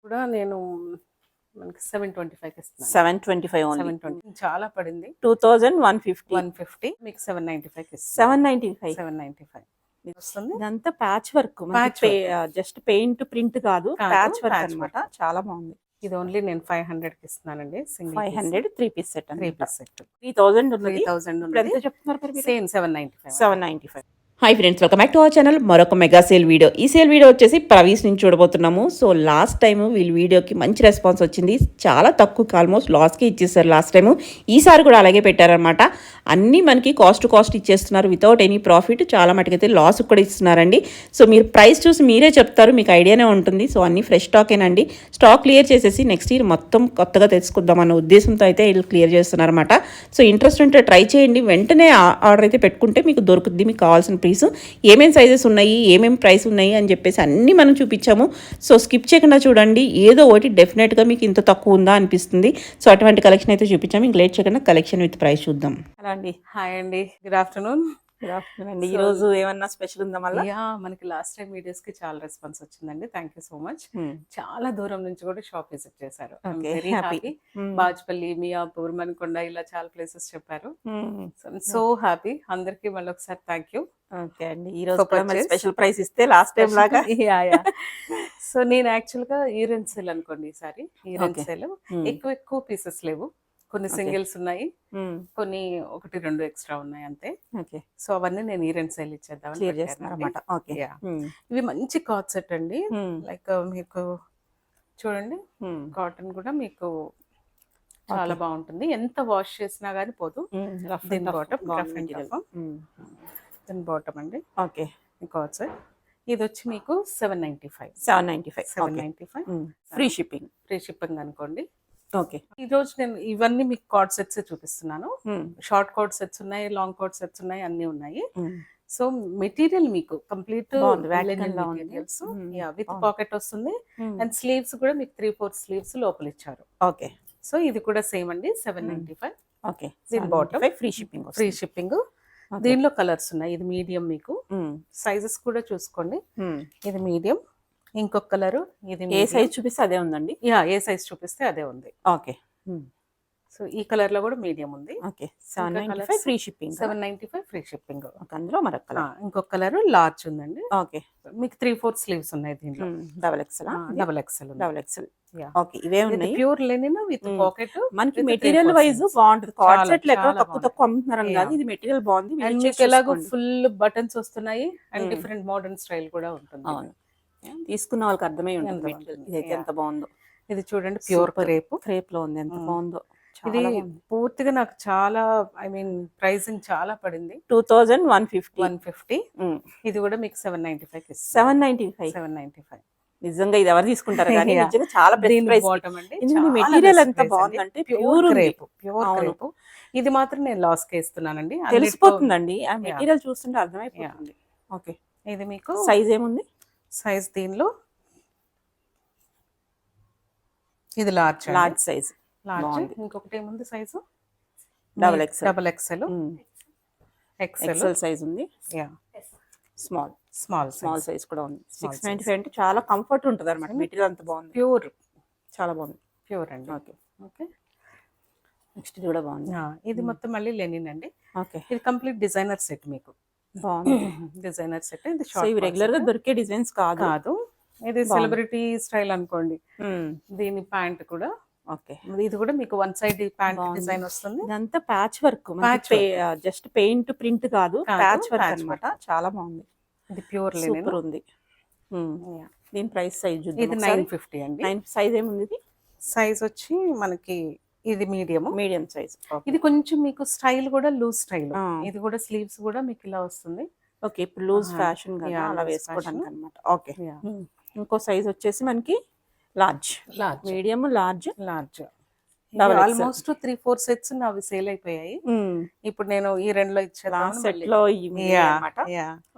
కూడా నేను మనకి 725 ఇస్తున్నాను. 725 ఓన్లీ. 720 చాలా పడింది. 2150. 150 మీకు 795 ఇస్తాను. 795. 795 వస్తుంది. ఇదంతా patch work. Patch work. Just paint print కాదు, ప్యాచ్ వర్క్ patch అన్నమాట. చాలా బాగుంది. ఇది ఓన్లీ నేను 500 కి ఇస్తున్నానండి. 500 3 పీస్ సెట్. 3 పీస్ సెట్ 3000 ఉన్నది. 3000 ఇప్పుడు ఎంత ఉంది. చెప్తున్నారు మరి మీరు? Same 795. 795. Hi friends, welcome back to our channel. మరొక మెగా సేల్ వీడియో. ఈ సేల్ వీడియో వచ్చేసి ప్రవీస్ నుంచి చూడబోతున్నాము. సో లాస్ట్ టైం వీళ్ళ వీడియోకి మంచి రెస్పాన్స్ వచ్చింది. చాలా తక్కువకి, ఆల్మోస్ట్ లాస్కి ఇచ్చేస్తారు లాస్ట్ టైము. ఈసారి కూడా అలాగే పెట్టారనమాట. అన్నీ మనకి కాస్ట్ టు కాస్ట్ ఇచ్చేస్తున్నారు, వితౌట్ ఎనీ ప్రాఫిట్. చాలా మటుకైతే లాస్ కూడా ఇస్తున్నారండి. సో మీరు ప్రైస్ చూసి మీరే చెప్తారు, మీకు ఐడియానే ఉంటుంది. సో అన్నీ ఫ్రెష్ స్టాకేనండి. స్టాక్ క్లియర్ చేసేసి నెక్స్ట్ ఇయర్ మొత్తం కొత్తగా తెచ్చుకుందామన్న ఉద్దేశంతో అయితే వీళ్ళు క్లియర్ చేస్తున్నారన్నమాట. సో ఇంట్రెస్ట్ ఉంటే ట్రై చేయండి. వెంటనే ఆర్డర్ అయితే పెట్టుకుంటే మీకు దొరుకుద్ది. మీకు కావాల్సిన పీసు ఏమేమి సైజెస్ ఉన్నాయి, ఏమేమి ప్రైస్ ఉన్నాయి అని చెప్పేసి అన్నీ మనం చూపించాము. సో స్కిప్ చేయకుండా చూడండి. ఏదో ఒకటి డెఫినెట్గా మీకు ఇంత తక్కువ ఉందా అనిపిస్తుంది. సో అటువంటి కలెక్షన్ అయితే చూపించాము. ఇంక లేట్ చేయకుండా కలెక్షన్ విత్ ప్రైస్ చూద్దాం. అలా అండి. హాయ్ అండి, గుడ్ ఆఫ్టర్నూన్. అండి, ఈ రోజు ఏమన్నా స్పెషల్ ఉందా మళ్ళీ? మనకి లాస్ట్ టైం వీడియోస్ కి చాలా రెస్పాన్స్ వచ్చిందండి. Thank you so much. చాలా దూరం నుంచి కూడా షాప్ విజిట్ చేశారు. Very happy. బాజ్పల్లి, మియాపూర్, మణికొండ ఇలా చాలా ప్లేసెస్ చెప్పారు. So happy. అందరికి మళ్ళీ ఒకసారి థ్యాంక్ యూ. ఓకే అండి, ఈ రోజు స్పెషల్ ప్రైస్ ఇస్తే లాస్ట్ టైం లాగా. సో నేను యాక్చువల్ గా ఈరెన్ సేల్ అనుకోండి. ఈసారి ఈరెన్ సేల్ ఎక్కువ పీసెస్ లేవు. కొన్ని సింగిల్స్ ఉన్నాయి, కొన్ని 1-2 ఎక్స్ట్రా ఉన్నాయి అంతే. సో అవన్నీ నేను ఈరెన్ సేల్ ఇచ్చేద్దాం. ఇవి మంచి కాట్ సెట్ అండి. లైక్ మీకు చూడండి, కాటన్ కూడా మీకు చాలా బాగుంటుంది. ఎంత వాష్ చేసినా గానీ పోదు. దీని బాటమ్ అండి. ఓకే, కాట్ సెట్ ఇది వచ్చి మీకు 795 ఫ్రీ షిప్పింగ్ అనుకోండి. ఓకే, ఈ రోజు నేను ఇవన్నీ మీకు కార్డ్ సెట్స్ చూపిస్తున్నాను. షార్ట్ కార్డ్ సెట్స్ ఉన్నాయి, లాంగ్ కార్డ్ సెట్స్ ఉన్నాయి, అన్ని ఉన్నాయి. సో మెటీరియల్ మీకు కంప్లీట్ మెటీరియల్స్ విత్ పాకెట్ వస్తుంది. అండ్ స్లీవ్స్ కూడా మీకు 3/4 స్లీవ్స్ లోపల ఇచ్చారు. ఓకే, సో ఇది కూడా సేమ్ అండి, 795. ఓకే, దీని బాటమ్ ఫ్రీ షిప్పింగ్. దీనిలో కలర్స్ ఉన్నాయి. ఇది మీడియం, మీకు సైజెస్ కూడా చూసుకోండి. ఇది మీడియం. ఇంకొక కలర్, ఇది ఏ సైజ్ చూపిస్తే అదే ఉందండి. ఏ సైజ్ చూపిస్తే అదే ఉంది. ఓకే, సో ఈ కలర్ లో కూడా మీడియం ఉంది. Okay, 795 free shipping. 795 free shipping. అందులో మరొక కలర్, ఇంకొక కలర్ లార్జ్ ఉందండి. ఓకే, మీకు 3/4 స్లీవ్స్ ఉన్నాయి దీంట్లో. Double XL. ఓకే, ఇవే ఉన్నాయి. Pure linen with pocket. మనకి మెటీరియల్ వైజ్ బాగుంటుంది. కార్డ్ సెట్ లెక్క తక్కువ అమ్ముతున్నారు కదా, ఇది మెటీరియల్ బాగుంది. మీకు ఎలాగో ఫుల్ బటన్స్ వస్తున్నాయి అండ్ డిఫరెంట్ మోడర్న్ స్టైల్ కూడా ఉంటుంది. తీసుకున్న వాళ్ళకి అర్థమై ఉంటుంది ఇదైతే ఎంత బాగుందో. ఇది చూడండి, ప్యూర్ క్రేప్ లో ఉంది, ఎంత బాగుందో. ఇది పూర్తిగా నాకు చాలా, ఐ మీన్ ప్రైసింగ్ చాలా పడింది. 2150. ఇది కూడా మీకు 795. 795 నిజంగా ఇది ఎవరు తీసుకుంటారు కానీ నిజంగా చాలా బాటమ్ అండి. మెటీరియల్ ఎంత బాగుందంటే ప్యూర్ క్రేప్. ఇది మాత్రం నేను లాస్ కి ఇస్తున్నానండి, తెలిసిపోతుందండి. ఆ మెటీరియల్ చూస్తుంటే అర్థమైపోతుంది. ఓకే, ఇది మీకు సైజ్ ఏముంది? సైజ్ దీనిలో ఇది లార్జ్ సైజ్. ఇంకొకటి ఏముంది సైజు? డబుల్ ఎక్సెల్ సైజ్ ఉంది. స్మాల్ సైజ్ కూడా ఉంది. 695 అంటే చాలా కంఫర్ట్ ఉంటుంది అనమాట. మెటీరియల్ అంత బాగుంది, ప్యూర్, చాలా బాగుంది. ప్యూర్ అండి. ఓకే, నెక్స్ట్ ఇది కూడా బాగుంది. ఇది మొత్తం మళ్ళీ లెనిన్ అండి. ఓకే, ఇది కంప్లీట్ డిజైనర్ సెట్. మీకు డిజైనర్ సెట్. ఇది రెగ్యులర్ గా దొరికే డిజైన్స్ కాదు. ఇది సెలబ్రిటీ స్టైల్ అనుకోండి. దీని ప్యాంట్ కూడా ఓకే, ఇది కూడా మీకు వన్ సైడ్ ప్యాంట్ డిజైన్ వస్తుంది. ఇదంతా patch work. Just paint print కాదు, ప్యాచ్ వర్క్ అన్నమాట. చాలా బాగుంది. ఇది ప్యూర్ లెనిన్ ఉంది. దీని ప్రైస్ సైజ్ ఇది 950 అండి. సైజ్ ఏముంది? ఇది సైజ్ వచ్చి మనకి ఇది మీడియం సైజ్. ఇది కొంచెం మీకు స్టైల్ కూడా లూజ్ స్టైల్. ఇది కూడా స్లీవ్స్ కూడా మీకు ఇలా వస్తుంది. ఓకే, ఇప్పుడు లూజ్ ఫ్యాషన్ అలా వేసుకోవడానికి అన్నమాట. ఓకే, ఇంకో సైజ్ వచ్చేసి మనకి large, medium, large. Almost 3/4 sets అవి సేల్ అయిపోయాయి. ఇప్పుడు నేను ఈ రెండులో ఇచ్చాను. సెట్ లో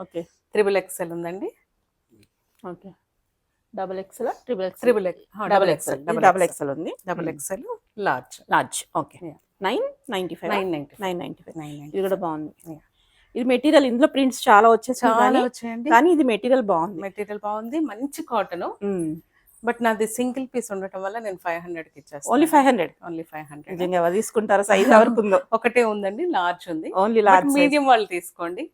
ఓకే, ట్రిపుల్ ఎక్సెల్ ఉందండి. ఓకే, డబుల్ ఎక్సెల్ ఉంది. Double XL large. ఓకే, 995. ఇది కూడా బాగుంది. ఇది మెటీరియల్, ఇందులో ప్రింట్స్ చాలా వచ్చేసాయండి, కానీ ఇది మెటీరియల్ బాగుంది. మంచి కాటన్. బట్ నాది సింగిల్ పీస్ ఉండటం వల్ల నేను 500కి ఇచ్చేస్తాను. ఓన్లీ 500. ఓన్లీ 500. నిజంగా ఎవరు తీసుకుంటారో సైజ్ ఎవరికి ఉందో. ఒకటే ఉందండి, లార్జ్ ఉంది. ఓన్లీ లార్జ్ మీడియం వాళ్ళు తీసుకోండి,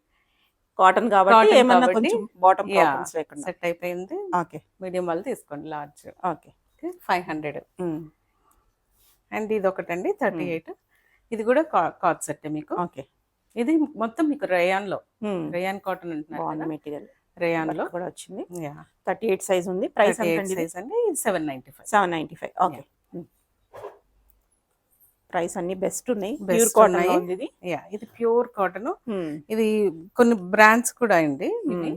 కాటన్ కాబట్టి ఏమన్నా కొంచెం బాటమ్ ప్రాబ్లమ్స్ లేకుండా సెట్ అయిపోయింది. ఓకే, మీడియం వాళ్ళు తీసుకోండి లార్జ్. ఓకే 500. అండ్ ఇది ఒకటండి 38. ఇది కూడా కార్డ్ సెట్ మీకు. ఓకే, ఇది మొత్తం మీకు రేయాన్ కాటన్ అంటున్నారు, మెటీరియల్ రేయాన్ లో కూడా వచ్చింది. 38 సైజ్ ఉంది. ప్రైస్ సైజ్ అండి, ఇది 795. 795. ఓకే, ప్రైస్ అన్ని బెస్ట్ ఉన్నాయి. ప్యూర్ కాటన్ ఉంది ఇది. ఇది ప్యూర్ కాటన్. ఇది కొన్ని బ్రాండ్స్ కూడా అండి, ఇది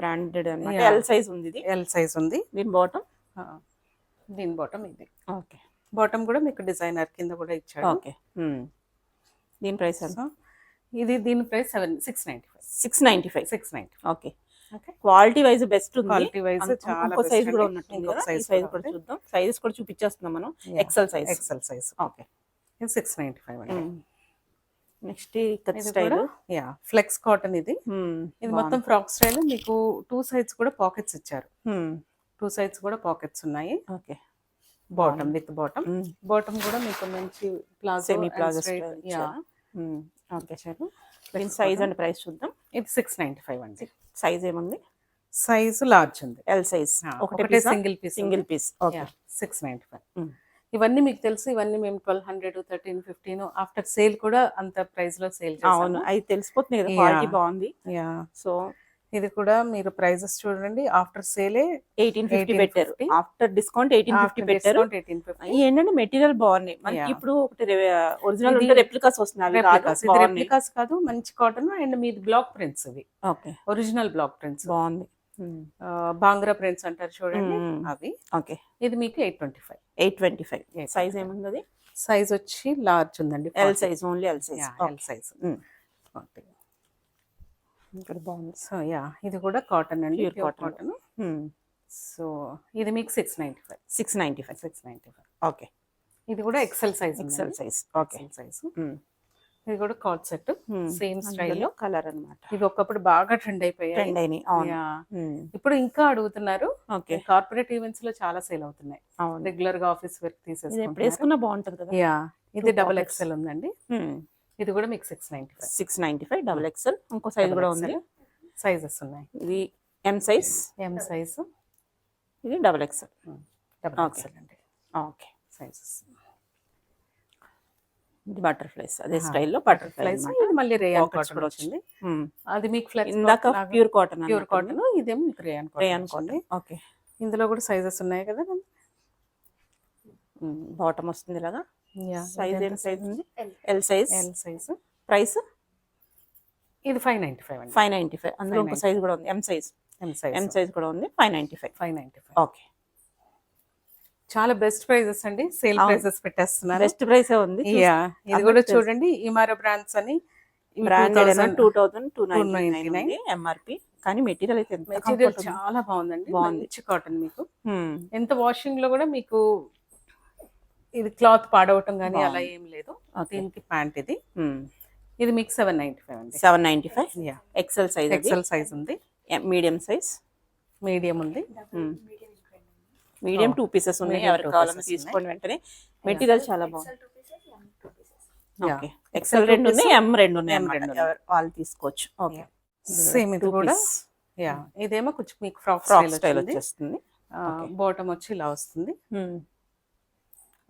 బ్రాండెడ్ అన్నమాట. ఎల్ సైజ్ ఉంది, ఇది ఎల్ సైజ్ ఉంది. దీని బాటమ్ ఇది. ఓకే, బాటమ్ కూడా మీకు డిజైనర్ కింద కూడా ఇచ్చాడు. ఓకే, దీని ప్రైస్ ఎంత? దీని price 695. 695. Okay, quality wise best ఉంది. క్వాలిటీ వైజ్ చాలా ఇంకో సైజ్ కూడా ఉన్నట్టుంది కదా, ఈ సైజ్ కూడా చూద్దాం. సైజెస్ కూడా చూపించేస్తున్నాం మనం. XL size. ఓకే, 695 అండి. Next style flex cotton. ఇది మొత్తం ఫ్రాక్ స్టైల్. మీకు 2 సైడ్స్ కూడా పాకెట్స్ ఇచ్చారు. 2 సైడ్స్ కూడా పాకెట్స్ ఉన్నాయి. ఓకే, బాటమ్ విత్ బాటమ్ కూడా మీకు మంచి సెమీ ప్లాజో ఓకే, దీని సైజ్ అండ్ ప్రైస్ చూద్దాం. ఇది 695 అండి. సైజ్ ఏముంది? సైజ్ లార్జ్ ఉంది, ఎల్ సైజ్. ఒకటే సింగిల్ పీస్. ఓకే, 695. ఇవన్నీ మీకు తెలుసు, ఇవన్నీ మేము 1200, 1315 ఆఫ్టర్ సేల్ కూడా అంత ప్రైస్ లో సేల్ చేస్తాము. అవును, అది తెలిసిపోతుంది కదా, క్వాలిటీ బాగుంది. సో ఇది కూడా మీరు ప్రైజెస్ చూడండి, ఆఫ్టర్ సేలే 1850 పెట్టారు. ఆఫ్టర్ డిస్కౌంట్ 1850 పెట్టారు. ఏంటంటే మెటీరియల్ బాగున్నాయి. మనకి ఇప్పుడు ఒకటి ఒరిజినల్ ఉంటే రెప్లికాస్ వస్తున్నాయి. రెప్లికాస్ కాదు, మంచి కాటన్. అండ్ మీది బ్లాక్ ప్రింట్స్ ఇవి. ఓకే, ఒరిజినల్ బ్లాక్ ప్రింట్స్ బాగుంది. బాంగ్రా ప్రింట్స్ అంటారు చూడండి, అవి. ఓకే, ఇది మీకు 825. 825. సైజ్ ఏముంది? అది సైజ్ వచ్చి లార్జ్ ఉందండి, L size. Only L size. L size. ఇక్కడ బాగుంది. సో ఇది కూడా కాటన్ అండి, ప్యూర్ కాటన్. సో ఇది మీకు 695. ఓకే, ఇది కూడా ఎక్సెల్ సైజ్. Okay, size. ఇది కూడా card set, same style colour అన్నమాట. ఇది ఒకప్పుడు బాగా ట్రెండ్ అయిపోయాయి. ఇప్పుడు ఇంకా అడుగుతున్నారు. కార్పొరేట్ ఈవెంట్స్ లో చాలా సేల్ అవుతున్నాయి. రెగ్యులర్ గా ఆఫీస్ వర్క్ తీసేసుకున్నా బాగుంటుంది కదా. ఇది డబుల్ ఎక్సెల్ ఉందండి. ఇది కూడా మీకు 695 డబుల్ ఎక్సెల్. ఇంకో సైజ్ కూడా ఉంది, సైజెస్ ఉన్నాయి. ఇది ఎం సైజ్. ఇది డబుల్ ఎక్సెల్. అండి. Okay, sizes. ఇది బటర్ఫ్లైస్, అదే స్టైల్లో బటర్ఫ్లైస్. ఇది మళ్ళీ రేయాన్ కాటన్ వచ్చింది. అది మీకు ఫ్లెక్స్. ఇందాక ప్యూర్ కాటన్. ఇదేమో మీకు రేయాన్ కాటన్. ఓకే, ఇందులో కూడా సైజెస్ ఉన్నాయి కదా. బాటమ్ వస్తుంది ఇలాగా. సైజ్ ఏం సైజ్ ఉంది? L size. ప్రైస్ ఇది 595 అండి. 595. అందులో ఇంకో సైజ్ కూడా ఉంది, ఎం సైజ్ కూడా ఉంది. 595. ఓకే, చాలా బెస్ట్ ప్రైజెస్ అండి, సేల్ ప్రైజెస్ పెట్టేస్తున్నారు. బెస్ట్ ప్రైస్ ఉంది. ఇది కూడా చూడండి, ఇమారా బ్రాండ్స్ అని. Branded 2299 MRP. కానీ మెటీరియల్ అయితే మెటీరియల్ చాలా బాగుందండి, మంచి కాటన్. మీకు ఎంత వాషింగ్ లో కూడా మీకు ఇది క్లాత్ పాడవటం కానీ అలా ఏం లేదు. దీనికి ప్యాంట్ ఇది మీకు 795 అండి. 795. ఎక్సెల్ సైజ్ ఉంది. మీడియం ఉంది. మీడియం 2 పీసెస్ ఉన్నాయి. ఎవరికి కావాలన్నా తీసుకోండి వెంటనే. మెటీరియల్ చాలా బాగుంది. ఓకే, ఎక్సెల్ 2 ఉన్నాయి, ఎం 2 ఉన్నాయి. వాళ్ళు తీసుకోవచ్చు. ఓకే, సేమ్ ఇది కూడా. ఇదేమో కొంచెం మీకు ఫ్రాక్ స్టైల్ వచ్చేస్తుంది. బాటమ్ వచ్చి ఇలా వస్తుంది.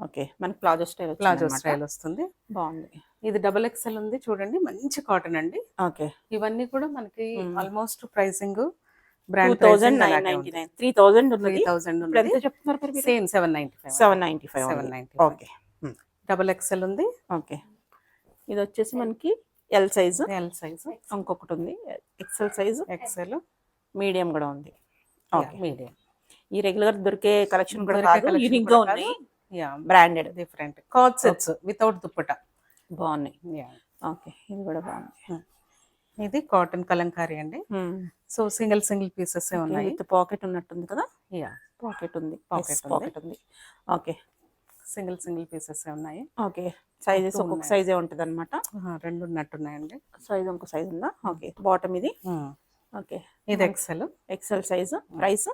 ఓకే, మనకి ప్లాజో స్టైల్ వస్తుంది. బాగుంది. ఇది డబుల్ ఎక్సెల్ ఉంది చూడండి, మంచి కాటన్ అండి. ఓకే, ఇవన్నీ కూడా మనకి ఆల్మోస్ట్ ప్రైసింగ్ 2999. 3000 ఉంది. 3000 ఎంత చెప్తున్నారు? సేమ్ 795. ఓకే, డబుల్ ఎక్సెల్ ఉంది. ఓకే, ఇది వచ్చేసి మనకి ఎల్ సైజ్. ఇంకొకటి ఉంది ఎక్సెల్. మీడియం కూడా ఉంది. మీడియం. ఈ రెగ్యులర్ దొరికే కలెక్షన్ కూడా కాదు, యూనిక్ గా ఉన్నాయి. Branded, different card sets without dupatta బాగున్నాయి. ఓకే, ఇది కూడా బాగుంది. ఇది కాటన్ కలంకారీ అండి. సో సింగిల్ పీసెస్ ఉన్నాయి. విత్ పాకెట్ ఉన్నట్టుంది కదా. పాకెట్ ఉంది. ఓకే, సింగిల్ పీసెస్ ఉన్నాయి. ఓకే, సైజెస్ ఒక్కొక్క సైజే ఉంటుంది అనమాట. 2 ఉన్నట్టున్నాయండి. సైజ్ ఇంకో సైజ్ ఉందా? ఓకే, బాటమ్ ఇది. ఓకే, ఇది ఎక్సెల్ సైజ్. ప్రైస్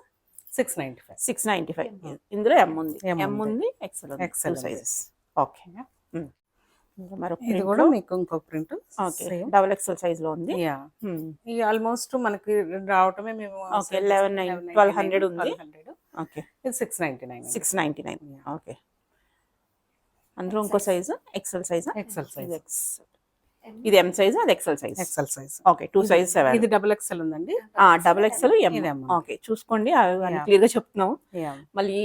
695. 695. ఇందులో M ఉంది, M M ఉంది. ఉంది, XL ఉంది, XL 2 ఉంది. సైజెస్. ఓకే. మరొక ఇది కూడా మీకు ఇంకో print. Okay, double XL size లో ఉంది. యా, ఈ ఆల్మోస్ట్ మనకి రావటమే మేము ఓకే 1200 ఉంది. ఓకే, ఇది 699. 699. ఓకే, అందులో ఇంకో size XL size. XL size. ఇది M సైజ్, అది XL size. XL size. Okay, 2 size 7. ఇది డబుల్ ఎక్సెల్ ఉందండి. Double XL M. ఇది M. ఓకే, చూసుకోండి, అవి క్లియర్ గా చెప్తున్నాం. యా, మళ్ళీ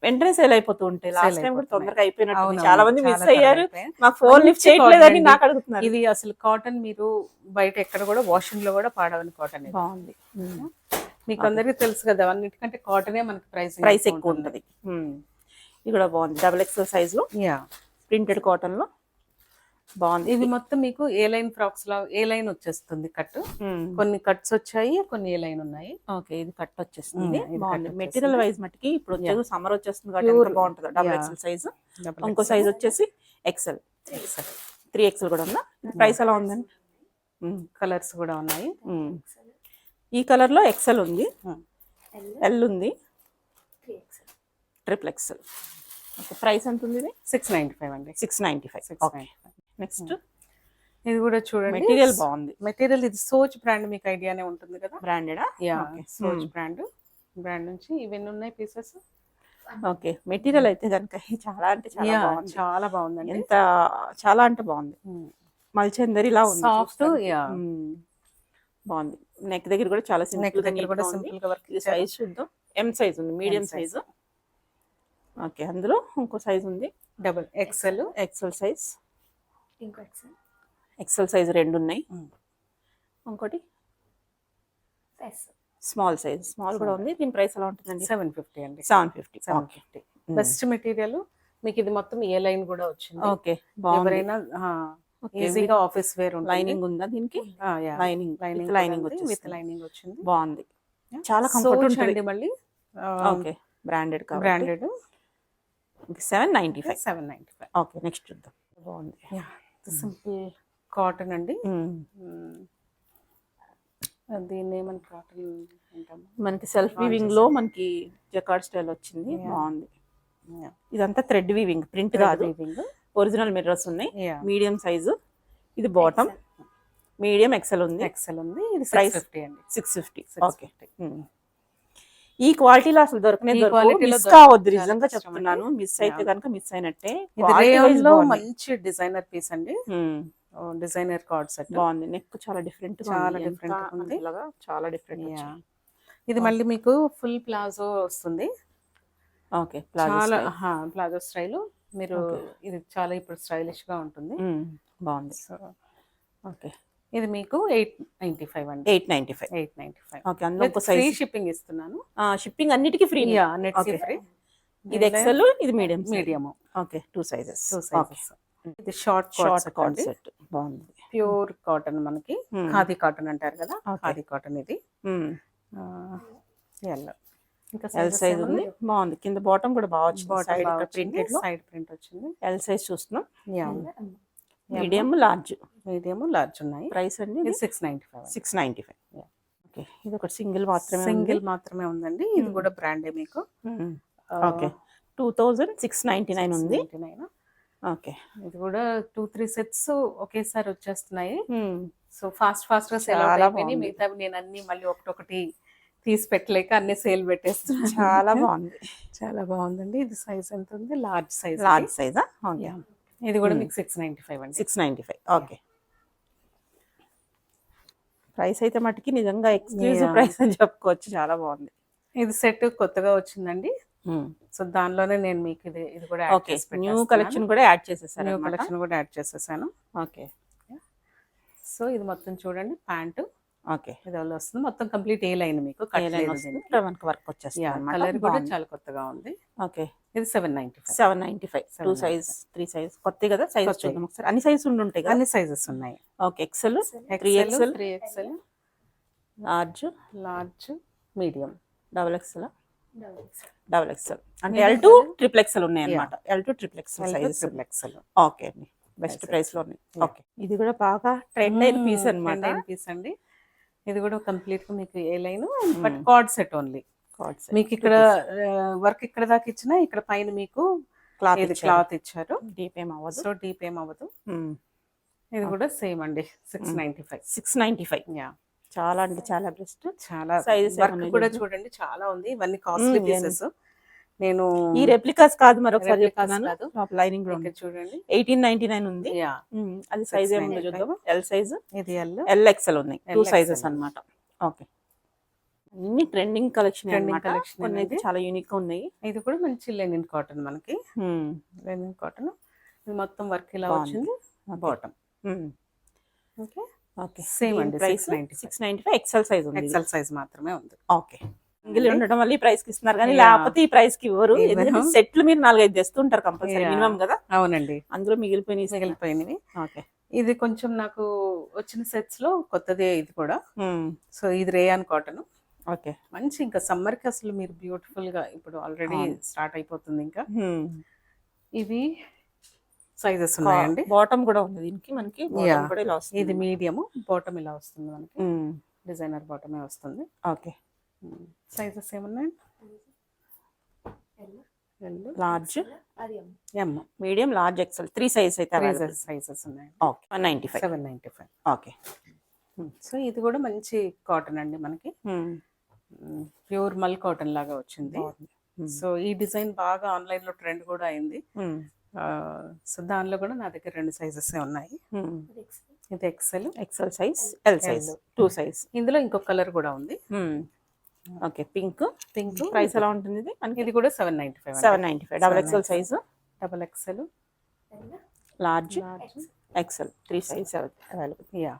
వెంటనే సేల్ అయిపోతూ ఉంటాయి. లాస్ట్ టైం కూడా తొందరగా అయిపోయినట్టు అవును, చాలా మంది మిస్ చాలా అయ్యారు. అయిపోయాయి. మాకు ఫోన్ లిఫ్ట్ మంచి చేయట్లేదని cotton నాకు అడుగుతున్నారు. ఇది అసలు కాటన్ మీరు బయట ఎక్కడ కూడా వాషింగ్ లో కూడా పాడవని కాటన్. బాగుంది. మీకు అందరికీ తెలుసు కదా, అన్నిటికంటే కాటనే మనకి ప్రైస్ ఎక్కువ ఉంటుంది. ఇది కూడా బాగుంది, డబుల్ XL సైజ్ లో యా, ప్రింటెడ్ కాటన్ లో బాగుంది. ఇది మొత్తం మీకు ఏ లైన్ ఫ్రాక్స్ లో ఏ లైన్ వచ్చేస్తుంది కట్. కొన్ని కట్స్ వచ్చాయి, కొన్ని ఏ లైన్ ఉన్నాయి. ఓకే, ఇది కట్ వచ్చేస్తుంది. ఇది బాగుంది. cut మెటీరియల్ వైజ్ మట్టికి ఇప్పుడు వచ్చేది సమ్మర్ వచ్చేస్తుంది కాబట్టి ఎంత బాగుంటుంది. Double XL size. ఇంకో సైజ్ వచ్చేసి XL, 3XL కూడా ఉందా? ప్రైస్ ఎలా ఉందండి? కలర్స్ కూడా ఉన్నాయి. ఈ కలర్ లో XL ఉంది, L ఉంది, ట్రిపుల్ XL. ఓకే, ప్రైస్ ఎంత ఉంది? 695 అండి. 695. ఓకే, నెక్స్ట్ ఇది కూడా చూడండి, మెటీరియల్ బాగుంది. మెటీరియల్ ఇది సోచ్ బ్రాండ్, మీకు ఐడియానే ఉంటుంది కదా. బ్రాండెడా? యా, సోచ్ బ్రాండ్ నుంచి ఇవన్నీ ఉన్నాయి పీసెస్. ఓకే, మెటీరియల్ అయితే కనుక చాలా అంటే చాలా బాగుంది. చాలా బాగుందండి. ఎంత చాలా అంటే బాగుంది. మల్చందరిలా ఉంది, సాఫ్ట్. యా, బాగుంది. నెక్ దగ్గర కూడా చాలా నెక్ దగ్గర కూడా సింపుల్ గా వర్క్. ఇది సైజ్ చూద్దాం. M సైజ్ ఉంది, మీడియం సైజ్. ఓకే, అందులో ఇంకో సైజ్ ఉంది, double XL size. XL size 2 ఉన్నాయి. ఇంకోటి స్మాల్ సైజ్, స్మాల్ కూడా ఉంది. దీని ప్రైస్ ఎలా ఉంటుందండి? 750 అండి. 750. 750. బెస్ట్ మెటీరియల్ మీకు. ఇది మొత్తం ఏ లైన్ కూడా వచ్చింది. ఓకే, బాగుంది. ఎవరైనా ఈజీగా ఆఫీస్ వేర్ ఉంటుంది. లైనింగ్ ఉందా దీనికి? లైనింగ్ విత్ విత్ లైనింగ్ వచ్చింది. బాగుంది, చాలా కంఫర్ట్ ఉంటుంది. మళ్ళీ ఓకే, బ్రాండెడ్ కాబట్టి బ్రాండెడ్. 795. 795. ఓకే, నెక్స్ట్ చూద్దాం. బాగుంది, సింపుల్ కాటన్ అండి. దీన్ని ఏమని కాటన్ అంటాము. మనకి సెల్ఫ్ వీవింగ్ లో మనకి జకార్డ్ స్టైల్ వచ్చింది. బాగుంది. ఇదంతా థ్రెడ్ వీవింగ్, ప్రింట్ కాదు. ఒరిజినల్ మిర్రర్స్ ఉన్నాయి. Medium size. ఇది బాటమ్, మీడియం XL ఉంది. ఇది ప్రైస్ 650 అండి. 650. ఓకే, ఈ క్వాలిటీలో అసలు దొరకనే quality-లో మిస్ కావద్దు. నిజంగా చెప్తున్నాను, మిస్ అయితే కనుక మిస్ అయినట్టే. లో మంచి డిజైనర్ పీస్ అండి. డిజైనర్ కార్డ్ సెట్ బాగుంది. నెక్ చాలా డిఫరెంట్, చాలా డిఫరెంట్ ఉంది. చాలా డిఫరెంట్. ఇది మళ్ళీ మీకు ఫుల్ ప్లాజో వస్తుంది. ఓకే, చాలా ప్లాజో స్టైల్. మీరు ఇది చాలా ఇప్పుడు స్టైలిష్ గా ఉంటుంది. బాగుంది. ఓకే, ఇది మీకు 895 అండి. 895. ఓకే, అందులో ఒక ఫ్రీ సైజ్ షిప్పింగ్ ఇస్తున్నాను. షిప్పింగ్ అన్నిటికీ ఫ్రీ. అన్నిటికీ ఫ్రీ. ఇది XL, ఇది మీడియం. Okay, 2 sizes. ఇది షార్ట్ కార్డ్ సెట్. బాగుంది. ప్యూర్ కాటన్, మనకి ఖాదీ కాటన్ అంటారు కదా, ఖాదీ కాటన్. ఇది ఇంకా L సైజ్ ఉంది. బాగుంది. కింద బాటమ్ కూడా బాగా వచ్చింది. సైడ్ ప్రింట్ వచ్చింది. L సైజ్ చూస్తున్నాం. మీడియం, లార్జ్ ఉన్నాయి. ప్రైస్ అండి 695. 695. ఓకే, ఇది ఒక సింగిల్ మాత్రమే ఉందండి. ఇది కూడా బ్రాండే మీకు. ఓకే, 2699 ఉంది. ఓకే, ఇది కూడా 2-3 సెట్స్ ఒకేసారి వచ్చేస్తున్నాయి. సో ఫాస్ట్ గా సేల్ అయిపోయినాయి. మిగతా నేను అన్ని మళ్ళీ ఒకటొకటి తీసి పెట్టలేక అన్ని సేల్ పెట్టేస్తున్నాను. చాలా బాగుంది. చాలా బాగుందండి. ఇది సైజ్ ఎంత ఉంది? లార్జ్ సైజా? ఇది కూడా మీకు 695 అండి. 695. ఓకే, ప్రైస్ అయితే మటుకి నిజంగా ఎక్స్క్లూజివ్ ప్రైస్ అని చెప్పుకోవచ్చు. చాలా బాగుంది. ఇది సెట్ కొత్తగా వచ్చిందండి. సో దానిలోనే నేను మీకు ఇది కూడా న్యూ కలెక్షన్ కూడా యాడ్ చేసేసాను. ఓకే, సో ఇది మొత్తం చూడండి. ప్యాంట్ ఓకే, ఇది వస్తుంది మొత్తం కంప్లీట్ ఏ లైన్ మీకు వర్క్ వచ్చేస్తుంది. కలర్ కూడా చాలా కొత్తగా ఉంది. ఓకే, ఇది 795. 2 సైజ్, 3 సైజ్. కొత్త కదా, సైజ్ చూద్దాం ఒకసారి. అన్ని సైజెస్ ఉంటాయి కదా? అన్ని సైజెస్ ఉన్నాయి. Okay, XL, 3XL, large, medium, double XL అంటే L2 ట్రిపుల్ XL ఉన్నాయి అన్నమాట. L2 triple XL size. Okay అండి, బెస్ట్ ప్రైస్ లో ఉన్నాయి. ఓకే, ఇది కూడా బాగా ట్రెండ్ అయిన పీస్ అన్నమాట. పీస్ అండి. ఇది కూడా కంప్లీట్ గా మీకు A line, but cord set only. మీకు ఇక్కడ వర్క్ ఇక్కడ దాకా ఇచ్చినా ఇక్కడ పైన మీకు క్లాత్ ఇచ్చారు. డీప్ ఏం అవ్వదు. సో డీప్ ఏం అవ్వదు. ఇది కూడా సేమ్ అండి 695. 695. యా, చాలా అంటే చాలా బెస్ట్. చాలా సైజెస్ వర్క్ కూడా చూడండి చాలా ఉంది. ఇవన్నీ కాస్ట్లీ పీసెస్. నేను ఈ రెప్లికాస్ కాదు, మరొకసారి Replicas చెప్తున్నాను. కాదు. లైనింగ్ ఇక్కడ చూడండి. 1899 ఉంది. యా, అది సైజ్ ఏముందో చూద్దాం. ఎల్ సైజ్, ఇది ఎల్, ఎల్ఎక్స్ఎల్ ఉన్నాయి. 2 LXL సైజెస్ అన్నమాట. ఓకే, అన్ని ట్రెండింగ్ కలెక్షన్ collection కొన్ని అయితే అనేది. చాలా యూనిక్ గా ఉన్నాయి. ఇది కూడా మంచి లెనిన్ కాటన్. మనకి లెనిన్ కాటన్. ఇది మొత్తం వర్క్ ఇలా బాగుంది. వచ్చింది. బాటమ్. ఓకే, ఓకే, సేమ్ అండి. ప్రైస్ 695. ఎక్సెల్ సైజ్ ఉంది. ఎక్సెల్ సైజ్ మాత్రమే ఉంది. ఓకే, సింగిల్ ఉండడం వల్ల ఈ ప్రైస్ కి ఇస్తున్నారు, కానీ Yeah. లేకపోతే ఈ ప్రైస్ కి ఇవ్వరు. ఇవ్వరు. ఎందుకంటే సెట్లు మీరు 4-5 తెస్తుంటారు కంపల్సరీ, Yeah. మినిమం కదా. అవునండి, అందులో మిగిలిపోయినాయి. మిగిలిపోయినవి. ఓకే, ఇది కొంచెం నాకు వచ్చిన సెట్స్ లో కొత్తదే ఇది కూడా. సో ఇది రేయాన్ కాటన్. ఓకే, మంచి ఇంకా సమ్మర్ కి అసలు మీరు బ్యూటిఫుల్ గా ఇప్పుడు ఆల్రెడీ స్టార్ట్ అయిపోతుంది. ఇంకా ఇవి సైజెస్ ఉన్నాయండి. బాటమ్ కూడా ఉంది దీనికి. మనకి bottom Yeah. కూడా ఇలా వస్తుంది. ఇది మీడియం, బాటమ్ ఇలా వస్తుంది. మనకి డిజైనర్ బాటమే వస్తుంది. ఓకే, సైజెస్ ఏమున్నాయండి? లార్జ్, ఎం, మీడియం, లార్జ్, ఎక్సెల్ 3 సైజ్ అయితే సైజెస్ ఉన్నాయి. ఓకే, 195. 795. ఓకే, సో ఇది కూడా మంచి కాటన్ అండి. మనకి ప్యూర్ మల్ కాటన్ లాగా వచ్చింది. సో ఈ డిజైన్ బాగా ఆన్లైన్ లో ట్రెండ్ కూడా అయింది. సో దానిలో కూడా నా దగ్గర 2 సైజెస్ ఉన్నాయి. ఇది XL, XL size, L size, 2 size. ఇందులో ఇంకొక కలర్ కూడా ఉంది. Okay, pink. పింక్ ప్రైస్ ఎలా ఉంటుంది ఇది? మనకి ఇది కూడా 795. 795. Double XL size, double XL, large, XL 3 size available. Yeah,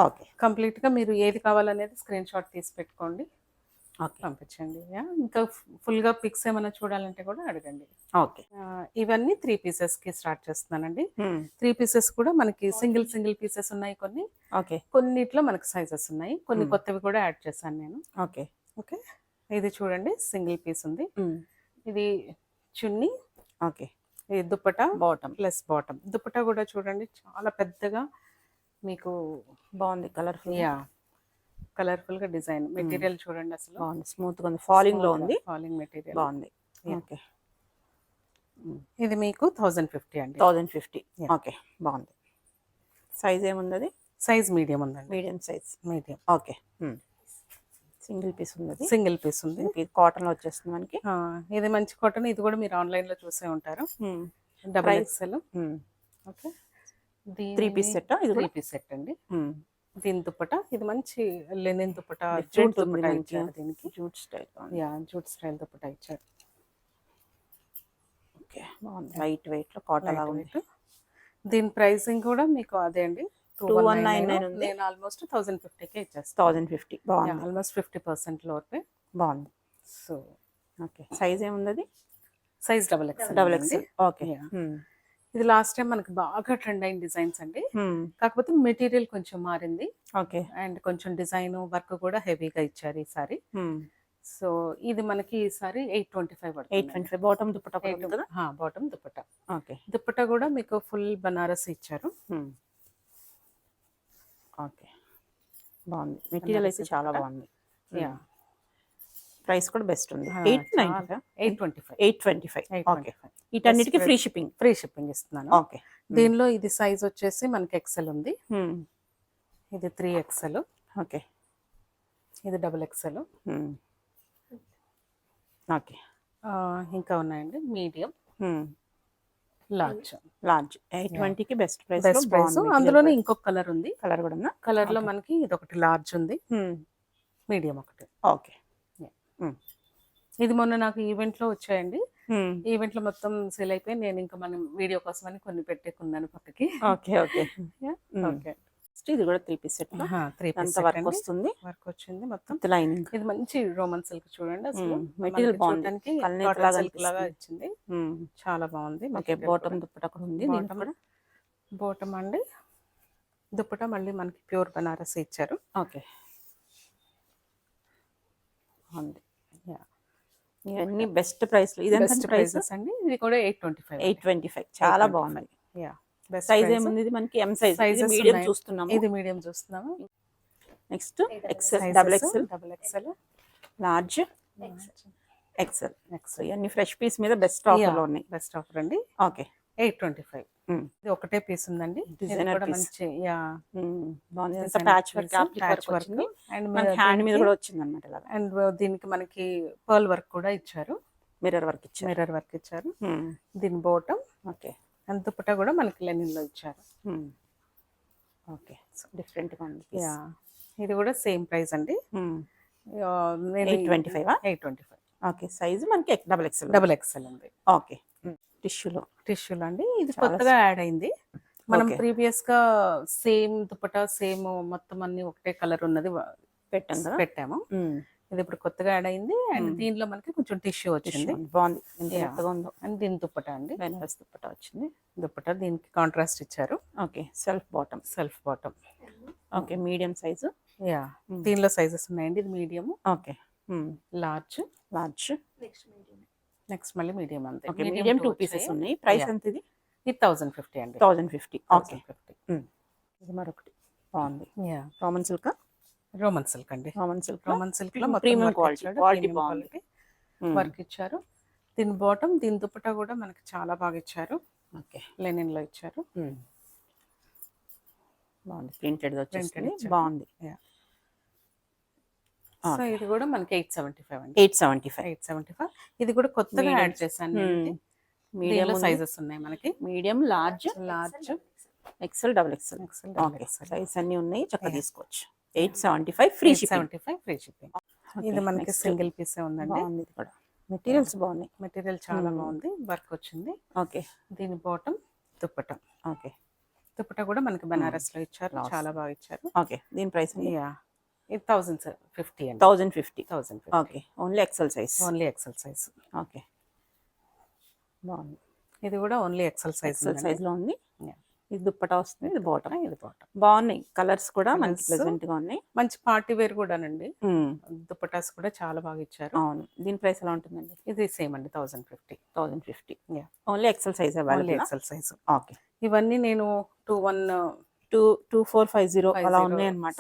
okay, complete గా మీరు ఏది కావాలనేది స్క్రీన్ షాట్ తీసి పెట్టుకోండి, ఓకే, పంపించండి. యా, ఇంకా ఫుల్ గా పిక్స్ ఏమైనా చూడాలంటే కూడా అడగండి. ఓకే. ఇవన్నీ 3 పీసెస్ కి స్టార్ట్ చేస్తున్నానండి. 3 పీసెస్ కూడా మనకి సింగిల్ పీసెస్ ఉన్నాయి. ఓకే, కొన్నిట్లో మనకి సైజెస్ ఉన్నాయి. కొన్ని కొత్తవి కూడా యాడ్ చేశాను నేను. ఓకే, ఓకే, ఇది చూడండి సింగిల్ పీస్ ఉంది. ఇది చున్నీ, ఓకే, ఇది dupatta, bottom plus bottom. Dupatta కూడా చూడండి చాలా పెద్దగా మీకు బాగుంది. కలర్ఫుల్, యా, కలర్ఫుల్ గా డిజైన్. మెటీరియల్ చూడండి అసలు బాగుంది, స్మూత్ గా ఉంది. ఫాలింగ్ లో ఉంది. ఫాలింగ్ మెటీరియల్ బాగుంది. ఓకే, ఇది మీకు 1050 అండి. 1050. ఓకే, బాగుంది. సైజ్ ఏముంది? అది సైజ్ మీడియం ఉందండి. Medium size, medium. Okay. Single piece ఉంది. సింగిల్ పీస్ ఉంది. కాటన్ లో వచ్చేస్తుంది మనకి. ఇది మంచి కాటన్. ఇది కూడా మీరు ఆన్లైన్ లో చూసే ఉంటారు. Double XL. Okay, 3 piece set. ఇది 3 పీస్ సెట్ అండి. దీని దుప్పట, ఇది మంచి లెనిన్ దుప్పట, జూట్ దుప్పట ఇచ్చారు దీనికి. Jute style, yeah, jute style dupatta ఇచ్చారు. ఓకే, బాగుంది. లైట్ వెయిట్ లో కాటన్ లాగా ఉంది. దీని ప్రైసింగ్ కూడా మీకు అదే అండి, 2199 ఉంది. నేను ఆల్మోస్ట్ 1050 కే ఇచ్చేస్తాను. 1050. బాగుంది, ఆల్మోస్ట్ 50% లోర్ పే. బాగుంది. సో ఓకే, సైజ్ ఏముంది? అది size double XL. Double XL. Okay, ఇది లాస్ట్ టైం మనకి బాగా ట్రెండ్ అయిన డిజైన్స్ అండి. కాకపోతే మెటీరియల్ కొంచెం మారింది. ఓకే, అండ్ కొంచెం డిజైన్ వర్క్ కూడా హెవీగా ఇచ్చారు ఈసారి. సో ఇది మనకి ఈసారి 825 పడుతుంది. 825. బాటమ్ దుప్పటా కదా? బాటమ్ దుప్పటా. ఓకే, దుప్పటా కూడా మీకు ఫుల్ బనారస్ ఇచ్చారు. ఓకే, బాగుంది. మెటీరియల్ అయితే చాలా బాగుంది. యా, ప్రైస్ కూడా బెస్ట్ ఉంది. 825. 825. ఓకే, వీటన్నిటికి ఫ్రీ షిప్పింగ్. ఫ్రీ షిప్పింగ్ ఇస్తున్నాను. ఓకే, దీనిలో ఇది సైజ్ వచ్చేసి మనకి ఎక్సెల్ ఉంది. ఇది 3XL. ఓకే, ఇది డబుల్ ఎక్స్ఎల్. ఓకే, ఇంకా ఉన్నాయండి మీడియం, లార్జ్. లార్జ్ 820కి బెస్ట్ ప్రైస్. Best price. అందులోనే ఇంకొక కలర్ ఉంది. కలర్ కూడా ఉందా? కలర్ లో మనకి ఇది ఒకటి లార్జ్ ఉంది, మీడియం ఒకటి. ఓకే, ఇది మొన్న నాకు ఈవెంట్ లో వచ్చాయండి. ఈవెంట్ లో మొత్తం సేల్ అయిపోయి నేను ఇంకా మనం వీడియో కోసం అని కొన్ని పెట్టుకున్నాను పక్కకి. Okay, okay, okay. ఇది కూడా 3 పీస్ సెట్. 3 పీస్ వర్క్ వస్తుంది. వర్క్ వచ్చింది మొత్తం. లైనింగ్. ఇది మంచి రోమన్ సిల్క్ చూడండి అసలు. మెటీరియల్ బాగుంది. లాగా ఇచ్చింది. చాలా బాగుంది. ఓకే, బాటమ్ దుప్పట కూడా ఉంది. బాటమ్ అండి దుప్పట మళ్ళీ మనకి ప్యూర్ బనారస్ ఇచ్చారు. ఓకే, ఉంది. ఇవన్నీ బెస్ట్ ప్రైస్. ఇది బెస్ట్ ప్రైసెస్ అండి. ఇది కూడా 825. 825. చాలా బాగుంది. యా, సైజ్ ఏముంది? ఇది మనకి ఎం సైజ్. మీడియం చూస్తున్నాము. ఇది మీడియం చూస్తున్నాము. Next XL, double XL, double XL, large, XL. So ఇవన్నీ ఫ్రెష్ పీస్ మీద బెస్ట్ ఆఫర్లో ఉన్నాయి. బెస్ట్ ఆఫర్ అండి. ఓకే. 825. ఇది ఒకటే పీస్ ఉందండి. డిజైనర్ కూడా మంచి బాగుంది. ఎంత ప్యాచ్ వర్క్ వర్క్ వచ్చింది అండ్ మనకి హ్యాండ్ మీద కూడా వచ్చింది అన్నమాట ఇలా. అండ్ దీనికి మనకి పర్ల్ వర్క్ కూడా ఇచ్చారు. మిర్రర్ వర్క్ ఇచ్చారు. దీని బాటమ్ ఓకే. అండ్ దుపట్టా కూడా మనకి లెనిన్ లో ఇచ్చారు. ఓకే. డిఫరెంట్ గా ఉంది. ఇది కూడా సేమ్ ప్రైస్ అండి. 825. 825. ఓకే. సైజ్ మనకి డబుల్ ఎక్స్ఎల్ ఉంది. ఓకే. టిష్యూలో అండి. ఇది కొత్తగా యాడ్ అయింది. మనం ప్రీవియస్ గా సేమ్ దుపట్టా సేమ్ మొత్తం అన్ని ఒకటే కలర్ ఉన్నది పెట్టాము. ఇది ఇప్పుడు కొత్తగా యాడ్ అయింది. అండ్ దీనిలో మనకి కొంచెం టిష్యూ వచ్చింది. బాగుంది. అండ్ దీని దుపట్టా అండి. బెనారస్ దుపట్టా వచ్చింది. దుపట్టా దీనికి కాంట్రాస్ట్ ఇచ్చారు. Okay. Self bottom. Okay. Medium size. దీనిలో సైజెస్ ఉన్నాయండి. ఇది మీడియం. ఓకే. లార్జ్. నెక్స్ట్ మళ్ళీ మీడియం అంతే. ఓకే. మీడియం 2 పీసెస్ ఉన్నాయి. ప్రైస్ ఎంత ఇది? ఇది 1050 అండి. 1050. ఓకే. ఇది మరొకటి బాగుంది. రోమన్ సిల్క్ అండి. రోమన్ సిల్క్ లో ప్రీమియం క్వాలిటీ బాగుంది. వర్క్ ఇచ్చారు. దీని బాటమ్ దీని దుపట్టా కూడా మనకి చాలా బాగా ఇచ్చారు. ఓకే. లెనిన్ లో ఇచ్చారు. బాగుంది. ప్రింటెడ్ వచ్చేసింది. బాగుంది. సో ఇది కూడా మనకి 875 అండి. 875. ఇది కూడా కొత్తగా యాడ్ చేశాను. మీడియం సైజెస్ ఉన్నాయి మనకి. Medium, large, XL, double XL. Okay. Size అన్ని ఉన్నాయి. చక్కగా తీసుకోవచ్చు. 875 ఫ్రీ షిప్పింగ్. ఇది మనకి సింగిల్ పీస్ ఉందండి. బాగుంది. ఇది కూడా మెటీరియల్స్ బాగున్నాయి. మెటీరియల్ చాలా బాగుంది. వర్క్ వచ్చింది. ఓకే. దీని బాటమ్ దుపట్టా. ఓకే. దుపట్టా కూడా మనకి బనారస్ లో ఇచ్చారు. చాలా బాగా ఇచ్చారు. ఓకే. దీని ప్రైస్ ఇది 1050 అండి. 1050. Okay. Only XL size. Okay. బాగుంది. ఇది కూడా ఓన్లీ ఎక్సెల్ సైజ్ లో ఉంది. ఇది దుప్పటా వస్తుంది. ఇది బాటమ్. బాగున్నాయి. కలర్స్ కూడా మంచి ప్లెజెంట్ గా ఉన్నాయి. మంచి పార్టీ వేర్ కూడానండి. దుప్పటాస్ కూడా చాలా బాగా ఇచ్చారు. అవును. దీని ప్రైస్ ఎలా ఉంటుందండి? ఇది సేమ్ అండి. 1050. Only XL size XL size. Okay. ఇవన్నీ నేను 2450 అలా ఉన్నాయి అన్నమాట.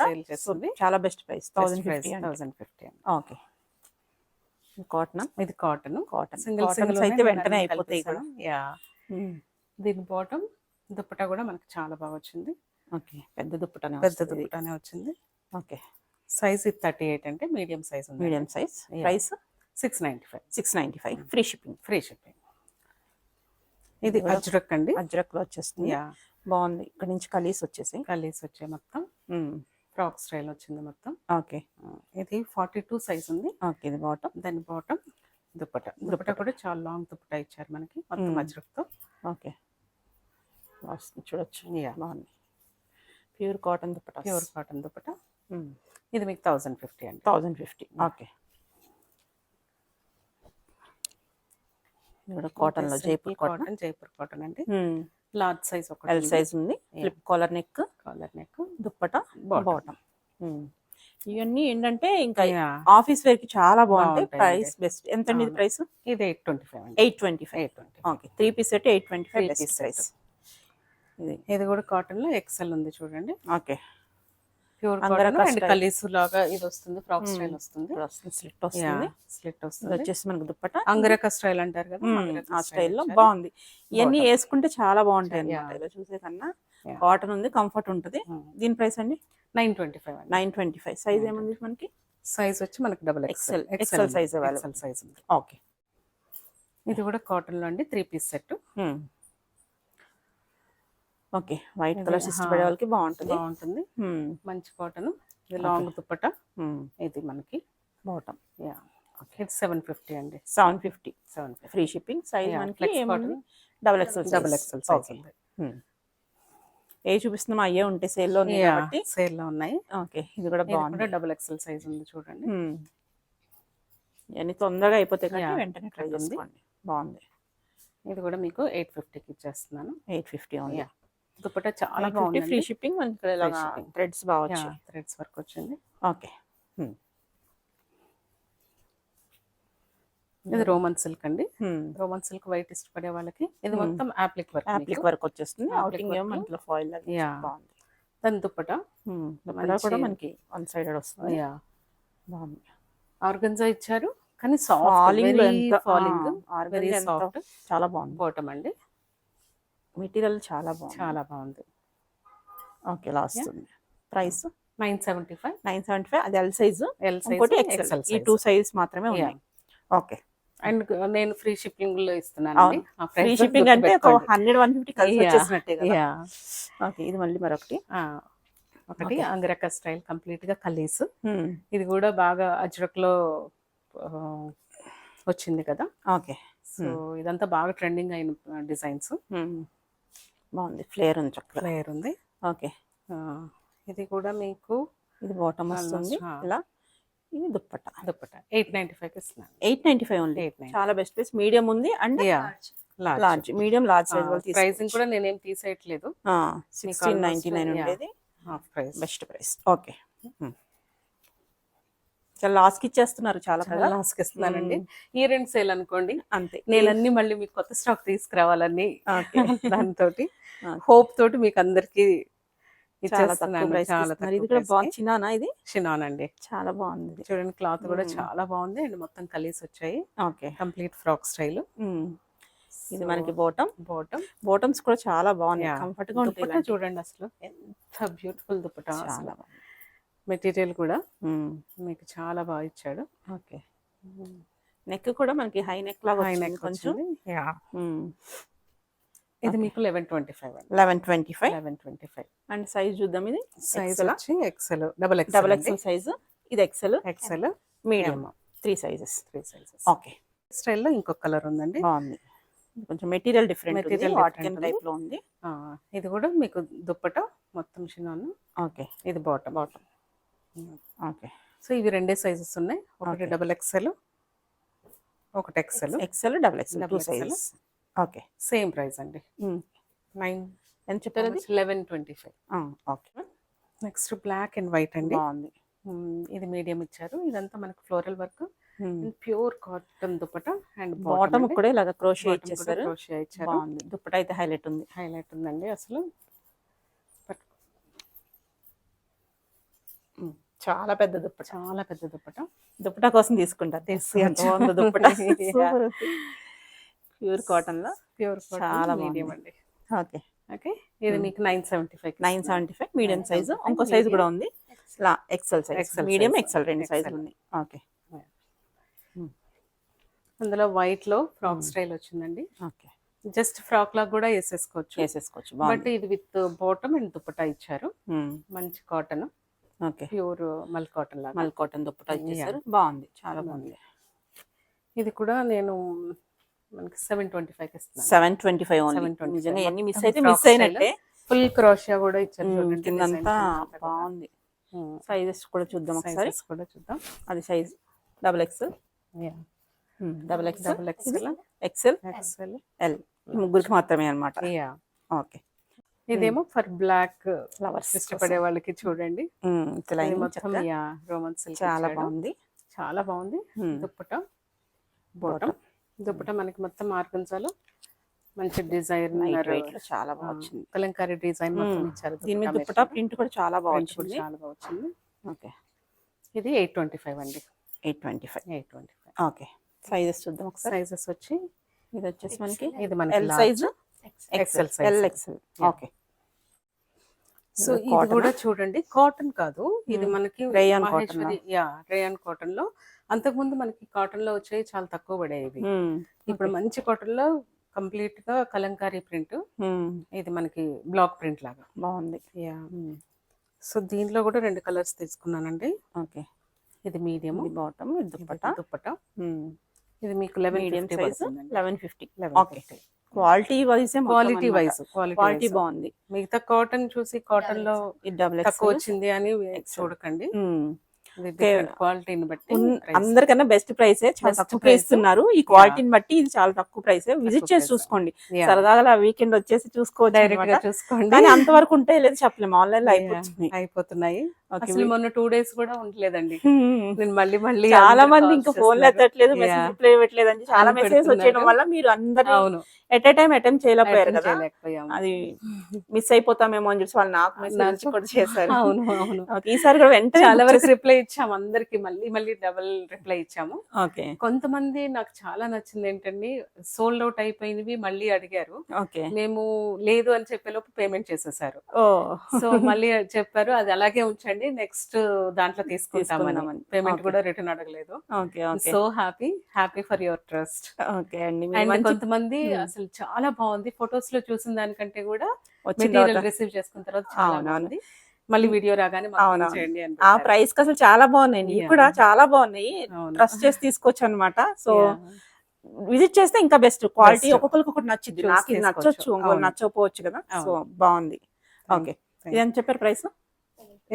చాలా బెస్ట్ ప్రైస్. 1050. ఓకే. ఇది కాటన్. సింగిల్ అయితే వెంటనే అయిపోతాయి కదా. దీని బాటమ్ దుపట్టా కూడా మనకి చాలా బాగా వచ్చింది. ఓకే. పెద్ద దుపట్టానే వచ్చింది. ఓకే. సైజ్ 38 అంటే మీడియం సైజ్ ఉంది. Medium size. Price 695. Free shipping. ఇది అజ్రక్ అండి. అజ్రక్ లో వచ్చేస్తుంది. బాగుంది. ఇక్కడ నుంచి కలీస్ వచ్చాయి మొత్తం. ఫ్రాక్ స్టైల్ వచ్చింది మొత్తం. ఓకే. ఇది 42 సైజ్ ఉంది. ఓకే. ఇది బాటమ్. దాని బాటమ్ దుపట్టా కూడా చాలా లాంగ్ దుపట్టా ఇచ్చారు మనకి మొత్తం అజ్రక్ తో. ఓకే. చూడొచ్చు. బాగుంది. Pure cotton dupatta. ఇది మీకు 1050 అండి. 1050. ఓకే. ఇది కూడా కాటన్ లో జైపూర్ కాటన్ అండి. లార్జ్ సైజ్ ఎల్ సైజ్ ఉంది. Flip collar neck dupatta bottom. ఇవన్నీ ఏంటంటే ఇంకా ఆఫీస్ వేర్ కి చాలా బాగుంటాయి. Price best. ఎంత అండి ఇది ప్రైస్? ఇది 825. 825. Okay. 3 piece set 825 best price. ఇది కూడా కాటన్ లో ఎక్సెల్ ఉంది చూడండి. ఓకే. ప్యూర్ కాటన్ అండ్ కలీస్ లాగా ఇది వస్తుంది. ఫ్రాక్ స్టైల్ వస్తుంది. స్లిట్ వస్తుంది. వచ్చేసి మనకు దుప్పటా అంగరక స్టైల్ అంటారు కదా. ఆ స్టైల్లో బాగుంది. ఇవన్నీ వేసుకుంటే చాలా బాగుంటాయి అన్నమాట. ఇలా చూసే కన్నా కాటన్ ఉంది. కంఫర్ట్ ఉంటుంది. దీని ప్రైస్ అండి 925. సైజ్ ఏముంది మనకి? సైజ్ వచ్చి మనకి డబుల్ ఎక్సెల్ సైజ్ ఉంది. ఓకే. ఇది కూడా కాటన్ లో అండి. 3 piece set. Okay. White colour ఇష్టపడే వాళ్ళకి బాగుంటుంది. మంచి కాటన్. ఇది లాంగ్ దుపట్టా. ఇది మనకి బాటమ్. ఇది 750 అండి. 750. Free shipping. సైజ్ మనకి డబుల్ ఎక్సెల్ సైజ్ ఉంది. ఏ చూపిస్తున్నాం అయ్యే ఉంటాయి. సేల్ లో ఉన్నాయి. ఓకే. ఇది కూడా బాగుంది. డబుల్ ఎక్సెల్ సైజ్ ఉంది చూడండి. ఇవన్నీ తొందరగా అయిపోతాయి కానీ వెంటనే ట్రై చేసుకోండి. బాగుంది. ఇది కూడా మీకు 850కి ఇచ్చేస్తున్నాను. 850 ఓన్లీ. దుపట్టా చాలా బాగుంది. Free shipping. థ్రెడ్స్ బాగా థ్రెడ్స్ వర్క్ వచ్చింది. ఓకే. ఇది రోమన్ సిల్క్ అండి. రోమన్ సిల్క్ వైట్ ఇష్టపడే వాళ్ళకి ఇది మొత్తం యాప్లిక్ వర్క్ వచ్చేస్తుంది. అవుటింగ్ ఏమో మనకి ఫాయిల్ బాగుంది. దాని దుపట్టా కూడా మనకి వన్ సైడెడ్ వస్తుంది. బాగుంది. ఆర్గన్జా ఇచ్చారు. కానీ సాఫ్ట్, ఫాలింగ్ వెరీ ఎంత ఫాలింగ్, వెరీ ఆర్గంజా ఎంత సాఫ్ట్ చాలా బాగుంది. బాటమ్ అండి. మెటీరియల్ చాలా బాగుంది. చాలా బాగుంది. Okay, last price 975. 975. అది ఎల్ సైజు, ఎల్ ఇంకోటి సైజ్, ఎక్సెల్. ఎక్సెల్ ఈ 2 సైజ్ మాత్రమే ఉన్నాయి. ఓకే, అండ్ నేను ఫ్రీ షిప్పింగ్ లో ఇస్తున్నానండి. ఫ్రీ షిప్పింగ్ అంటే ఒక 100-150 కలిసి వచ్చేసినట్టే కదా. ఓకే, ఇది మళ్ళీ మరొకటి. ఒకటి అంగరక స్టైల్, కంప్లీట్ గా కలీస్. ఇది కూడా బాగా అజ్రక్ లో వచ్చింది కదా. ఓకే, సో ఇదంతా బాగా ట్రెండింగ్ అయిన డిజైన్స్. బాగుంది, ఫ్లేర్ ఉంది, చక్కగా ఫ్లేర్ ఉంది. ఓకే, ఇది కూడా మీకు ఇది బాటమ్ వస్తుంది ఇలా. ఇది దుప్పట 895 ఇస్తున్నాను. 895 ఓన్లీ. చాలా బెస్ట్ ప్రైస్. మీడియం ఉంది and large, medium large size వాళ్ళు ప్రైసింగ్ కూడా నేనేం తీసేయట్లేదు. 1699 ఉండేది half price, best price. Okay, చాలా లాస్ట్కి ఇచ్చేస్తున్నారు, చాలా కదా. లాస్ట్కి ఇస్తున్నానండి. ఈ రెండు సేల్ అనుకోండి అంతే. నేను అన్ని మళ్ళీ మీకు కొత్త స్టాక్ తీసుకురావాలని దాంతో హోప్ తోటి మీకు అందరికి చాలా తక్కువ ప్రైస్. ఇది కూడా బాగుంది. చిన్నానా ఇది? షినాన్ అండి, చాలా బాగుంది. చూడండి క్లాత్ కూడా చాలా బాగుంది అండ్ మొత్తం కలిసి వచ్చాయి. Okay, complete frock style. ఇది మనకి బాటమ్. బాటమ్స్ కూడా చాలా బాగున్నాయి, కంఫర్ట్ గా ఉంటాయి. చూడండి అసలు ఎంత బ్యూటిఫుల్ దుపట్టా. చాలా బాగుంది. మెటీరియల్ కూడా మీకు చాలా బాగా ఇచ్చాడు. ఓకే, నెక్ కూడా మనకి హై నెక్ లాగా కొంచెం. ఇది మీకు 1125 1125 అండ్ సైజ్ చూద్దాం. ఇది సైజ్ వచ్చి ఎక్సెల్, డబుల్ ఎక్సెల్ సైజ్. ఇది ఎక్సెల్, మీడియం, 3 సైజెస్. ఓకే, స్టైల్లో ఇంకొక కలర్ ఉందండి, బాగుంది. కొంచెం మెటీరియల్ డిఫరెంట్ టైప్ లో ఉంది. ఇది కూడా మీకు దుప్పట మొత్తం షినాన్. ఓకే, ఇది బాటమ్. ఓకే, సో ఇవి రెండే సైజెస్ ఉన్నాయి. ఒకటి డబుల్ ఎక్సెల్, ఒకటి XL, double XL 2 sizes. Okay, same price అండి. 9 ఎంత చెప్పారు? 1125. Okay, next black and white అండి, బాగుంది. ఇది మీడియం ఇచ్చారు. ఇదంతా మనకి floral work, pure cotton dupatta and bottom కూడా ఇలాగా క్రోషియా ఇచ్చేసారు. బాగుంది. దుపట్ట అయితే హైలైట్ ఉందండి అసలు. చాలా పెద్ద దుపట్ట. దుపట్టా కోసం తీసుకుంటారు. దుపట్ట ప్యూర్ కాటన్ లో, చాలా మీడియం అండి. ఓకే, ఇది మీకు 975 మీడియం సైజు. ఇంకో సైజు కూడా ఉంది, ఎక్సెల్ సైజ్, మీడియం ఎక్సెల్, రెండు సైజులు ఉన్నాయి. ఓకే, అందులో వైట్ లో ఫ్రాక్ స్టైల్ వచ్చిందండి. ఓకే, జస్ట్ ఫ్రాక్ లాగా కూడా వేసేసుకోవచ్చు. బట్ ఇది విత్ బాటమ్ అండ్ దుపట్టా ఇచ్చారు. మంచి కాటన్. ఓకే, ప్యూర్ మల్ కాటన్ లాగా, మల్ కాటన్ దుపట్టా ఇచ్చేసారు. బాగుంది, చాలా బాగుంది. ఇది కూడా నేను మనకి 725 ఇస్తున్నాను. 725 ఓన్లీ. నిజంగా ఎన్ని మిస్ అయినట్టే. ఫుల్ క్రోషియా కూడా ఇచ్చారు. కిందంతా బాగుంది. సైజెస్ కూడా చూద్దాం ఒకసారి. అది size double XL, XL, L, ముగ్గురికి మాత్రమే అన్నమాట. ఓకే, ఇదేమో ఫర్ బ్లాక్ ఫ్లవర్స్ ఇష్టపడే వాళ్ళకి చూడండి. రోమన్ సిల్క్ చాలా బాగుంది. దుప్పట, బాటమ్. దుప్పట మనకి మొత్తం ఆర్గంజాలో మంచి డిజైన్, చాలా బాగా వచ్చింది. కలంకారీ డిజైన్ మొత్తం ఇచ్చారు. దీని మీద దుప్పట ప్రింట్ కూడా చాలా బాగా వచ్చింది. ఓకే, ఇది 825 అండి. 825. ఓకే, సైజెస్ చూద్దాం ఒకసారి. సైజెస్ వచ్చి ఇది వచ్చేసి మనకి L size, XL size. Okay, so ఇది కూడా చూడండి కాటన్ కాదు, ఇది మనకి రేయాన్ కాటన్ లో. అంతకుముందు మనకి కాటన్ లో వచ్చేవి చాలా తక్కువ పడేవి. ఇప్పుడు మంచి కాటన్ లో కంప్లీట్ గా కలంకారీ ప్రింట్. ఇది మనకి బ్లాక్ ప్రింట్ లాగా బాగుంది. సో దీంట్లో కూడా 2 కలర్స్ తీసుకున్నానండి. ఓకే, ఇది మీడియం బాటమ్, దుప్పట. ఇది మీకు 1150. ఓకే, క్వాలిటీ బాగుంది. మిగతా కాటన్ చూసి కాటన్ లో తక్కువ వచ్చింది అని చూడకండి. క్వాలిటీని బట్టి అందరికన్నా బెస్ట్ ప్రైస్, చాలా తక్కువ ఇస్తున్నారు. ఈ క్వాలిటీని బట్టి ఇది చాలా తక్కువ ప్రైస్. విజిట్ చేసి చూసుకోండి. సరదాగా వీకెండ్ వచ్చేసి చూసుకోవచ్చు, డైరెక్ట్ గా చూసుకోండి. కానీ అంతవరకు ఉంటాయి లేదు చెప్పలేము. ఆన్లైన్ లో అయిపోతున్నాయి. అసలు మొన్న 2 days కూడా ఉండలేదండి. నేను మళ్ళీ చాలా మంది ఇంకా ఫోన్లు ఎత్తట్లేదు, మెసేజ్ రిప్లై ఇవ్వట్లేదు అని చాలా మెసేజ్ వచ్చేయడం వల్ల మీరు అందరూ ఎట్ ఏ టైం అటెంప్ట్ చేయలేకపోయారు కదా. అది మిస్ అయిపోతామేమో అని చెప్పి వాళ్ళు నాకు మెసేజ్ కూడా చేశారు. అవును, ఈసారి కూడా వెంటనే చాలా వరకు రిప్లై ఇచ్చాము అందరికి, మళ్ళీ మళ్ళీ డబుల్ రిప్లై ఇచ్చాము. ఓకే కొంతమంది నాకు చాలా నచ్చింది ఏంటంటే సోల్డ్ అవుట్ అయిపోయినవి మళ్ళీ అడిగారు. ఓకే మేము లేదు అని చెప్పేలోపు పేమెంట్ చేసేసారు. ఓ సో మళ్ళీ చెప్పారు అది అలాగే ఉంచండి, నెక్స్ట్ దాంట్లో తీసుకుంటామని. తీసుకుందామని. Payment Okay. కూడా రిటర్న్ అడగలేదు. Okay okay so happy for your trust. Okay అండి మీరు అండ్ మంచి కొంతమంది అసలు చాలా బాగుంది, ఫొటోస్ లో చూసిన దానికంటే కూడా వచ్చిన మెటీరియల్ తర్వాత రిసీవ్ చేసుకున్న తర్వాత చాలా అవునవును. బాగుంది. మళ్ళీ వీడియో రాగానే మాకు అవునవును. ping చేయండి అని ఆ పెట్టారు. ప్రైస్ కి అసలు చాలా బాగున్నాయండి, ఇవి Yeah. కూడా చాలా బాగున్నాయి. అవును. ట్రస్ట్ చేసి తీసుకోవచ్చు అనమాట. So Yeah. విజిట్ చేస్తే ఇంకా బెస్ట్. Quality Best. ఒక్కొక్కరికి ఒకటి నచ్చింది. చూసి నాకు ఇది తీసుకోవచ్చు. నచ్చొచ్చు, ఇంకోటి అవును. నచ్చకపోవచ్చు కదా. సో అవును. బాగుంది. ఓకే Thank ఇది ఎంత చెప్పారు ప్రైస్?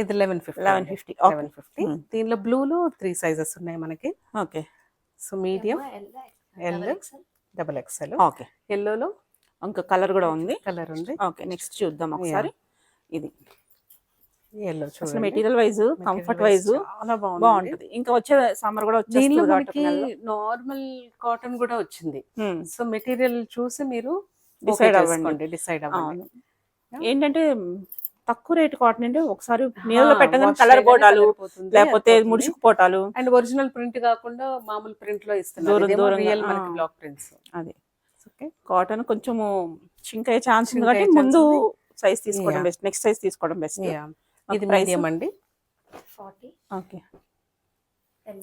ఇది 1150. 1150. ఓకే 1150. దీనిలో బ్లూలో 3 సైజెస్ ఉన్నాయి మనకి. Okay so medium, L, double XL. Okay ఎల్లోలో ఇంకా కలర్ కూడా ఉంది. కలర్ ఉంది. ఓకే నెక్స్ట్ చూద్దాం ఒకసారి. ఇది ఎల్లో అసలు చూడండి. మెటీరియల్ వైజ్, కంఫర్ట్ వైజ్ చాలా బాగుంది. బాగుంటుంది. ఇంకా వచ్చే సమ్మర్ కూడా దీనిలో వచ్చేస్తుంది మనకి కాబట్టి నెలలో. నార్మల్ కాటన్ కూడా వచ్చింది. Hmm. సో మెటీరియల్ చూసి మీరు Decide అవ్వండి. డిసైడ్ అవును. అవ్వండి. ఏంటంటే తక్కువ రేట్ కాటన్ అంటే ఒకసారి నీళ్ళలో పెట్టగానే కలర్ పోవడాలు, లేకపోతే ముడుచుకుపోవటాలు. అండ్ ఒరిజినల్ ప్రింట్ కాకుండా మామూలు ప్రింట్ లో దూరం ఇస్తున్నారు. దూరంగా, రియల్ మనకి ఆ. Block prints. అది ఓకే. కాటన్ కొంచెము చింక్ అయ్యే ఛాన్స్ ఉంది Shrink కాబట్టి అయ్యే ముందు chance సైజ్ తీసుకోవడం Yeah. బెస్ట్. నెక్స్ట్ సైజ్ తీసుకోవడం బెస్ట్. ఇది price? మీడియం అండి. 40 ఓకే L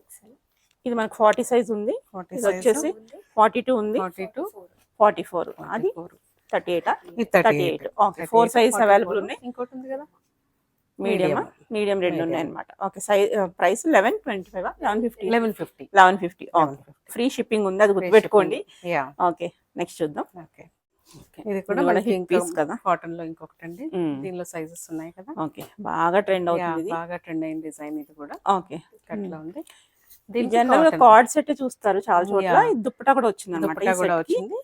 XL ఇది మనకు 40 సైజ్ ఉంది. 40 ఇది వచ్చేసి 42 ఉంది, 42, 44 అది 38 ఇది 38. ఓకే 4 సైజ్ అవైలబుల్ ఉన్నాయి. ఇంకోటి ఉంది కదా మీడియం Medium. మీడియం రెండు Medium. ఉన్నాయి అన్నమాట. Okay size price 1125 1150 1150. 1150. Okay free shipping ఉంది, అది గుర్తుపెట్టుకోండి. యా. ఓకే నెక్స్ట్ చూద్దాం. ఓకే. ఇది కూడా ఇది కూడా మనకి hit piece కదా. కాటన్ లో ఇంకొకటి అండి. మ్మ్. దీనిలో సైజెస్ ఉన్నాయి కదా. ఓకే బాగా ట్రెండ్ యా, అవుతుంది ఇది. బాగా ట్రెండ్ అయిన డిజైన్ ఇది కూడా. ఓకే కట్లో ఉంది. జనరల్ గా కార్డ్ సెట్ చూస్తారు చాలా చోట్ల. Yeah. ఇది దుప్పటా కూడా వచ్చింది దుపట్టా అనమాట. కూడా వచ్చింది.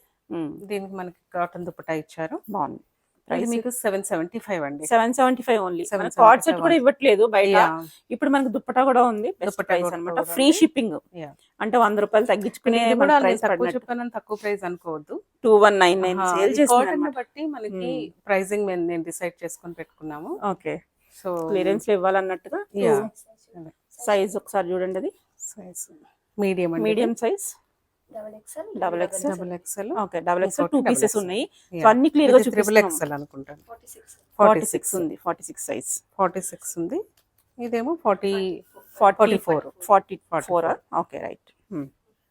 దీనికి మనకి కాటన్ దుపట్టా ఇచ్చారు. బాగుంది. ఇది ప్రైస్ మీకు 775 అండి. 775 ఓన్లీ. 775 కార్డ్ సెట్ కూడా ఇవ్వట్లేదు బయట. యా. ఇప్పుడు మనకు దుప్పటా కూడా ఉంది. బెస్ట్ దుపట్టా ప్రైస్ కూడా అన్నమాట. ఉంది. Free shipping yeah. అంటే 100 రూపాయలు తగ్గించుకునే ఇది కూడా నేను ప్రైస్ తక్కువ పడినట్టు. చెప్పానని తక్కువ ప్రైస్ అనుకోవద్దు. 2199 సేల్ చేస్తుంది కాటన్ అన్నమాట. బట్టి మనకి ప్రైసింగ్ నేను డిసైడ్ చేసుకొని పెట్టుకున్నాము. ఓకే సో క్లియరెన్స్ లో ఇవ్వాలన్నట్టుగా. యా. సైజ్ ఒకసారి చూడండి. అది సైజ్ మీడియం అండి. Medium size XL double X. Double XL. Okay double X 2 ఇంకోటి పీసెస్ double ఉన్నాయి. Yeah. సో అన్ని క్లియర్ గా ట్రిపుల్ చూపిస్తున్నాం. ఎక్స్ఎల్ అనుకుంటాను. 46 46 ఉంది. 46 సైజ్ 46 ఉంది. ఇదేమో 44. 44. Okay right.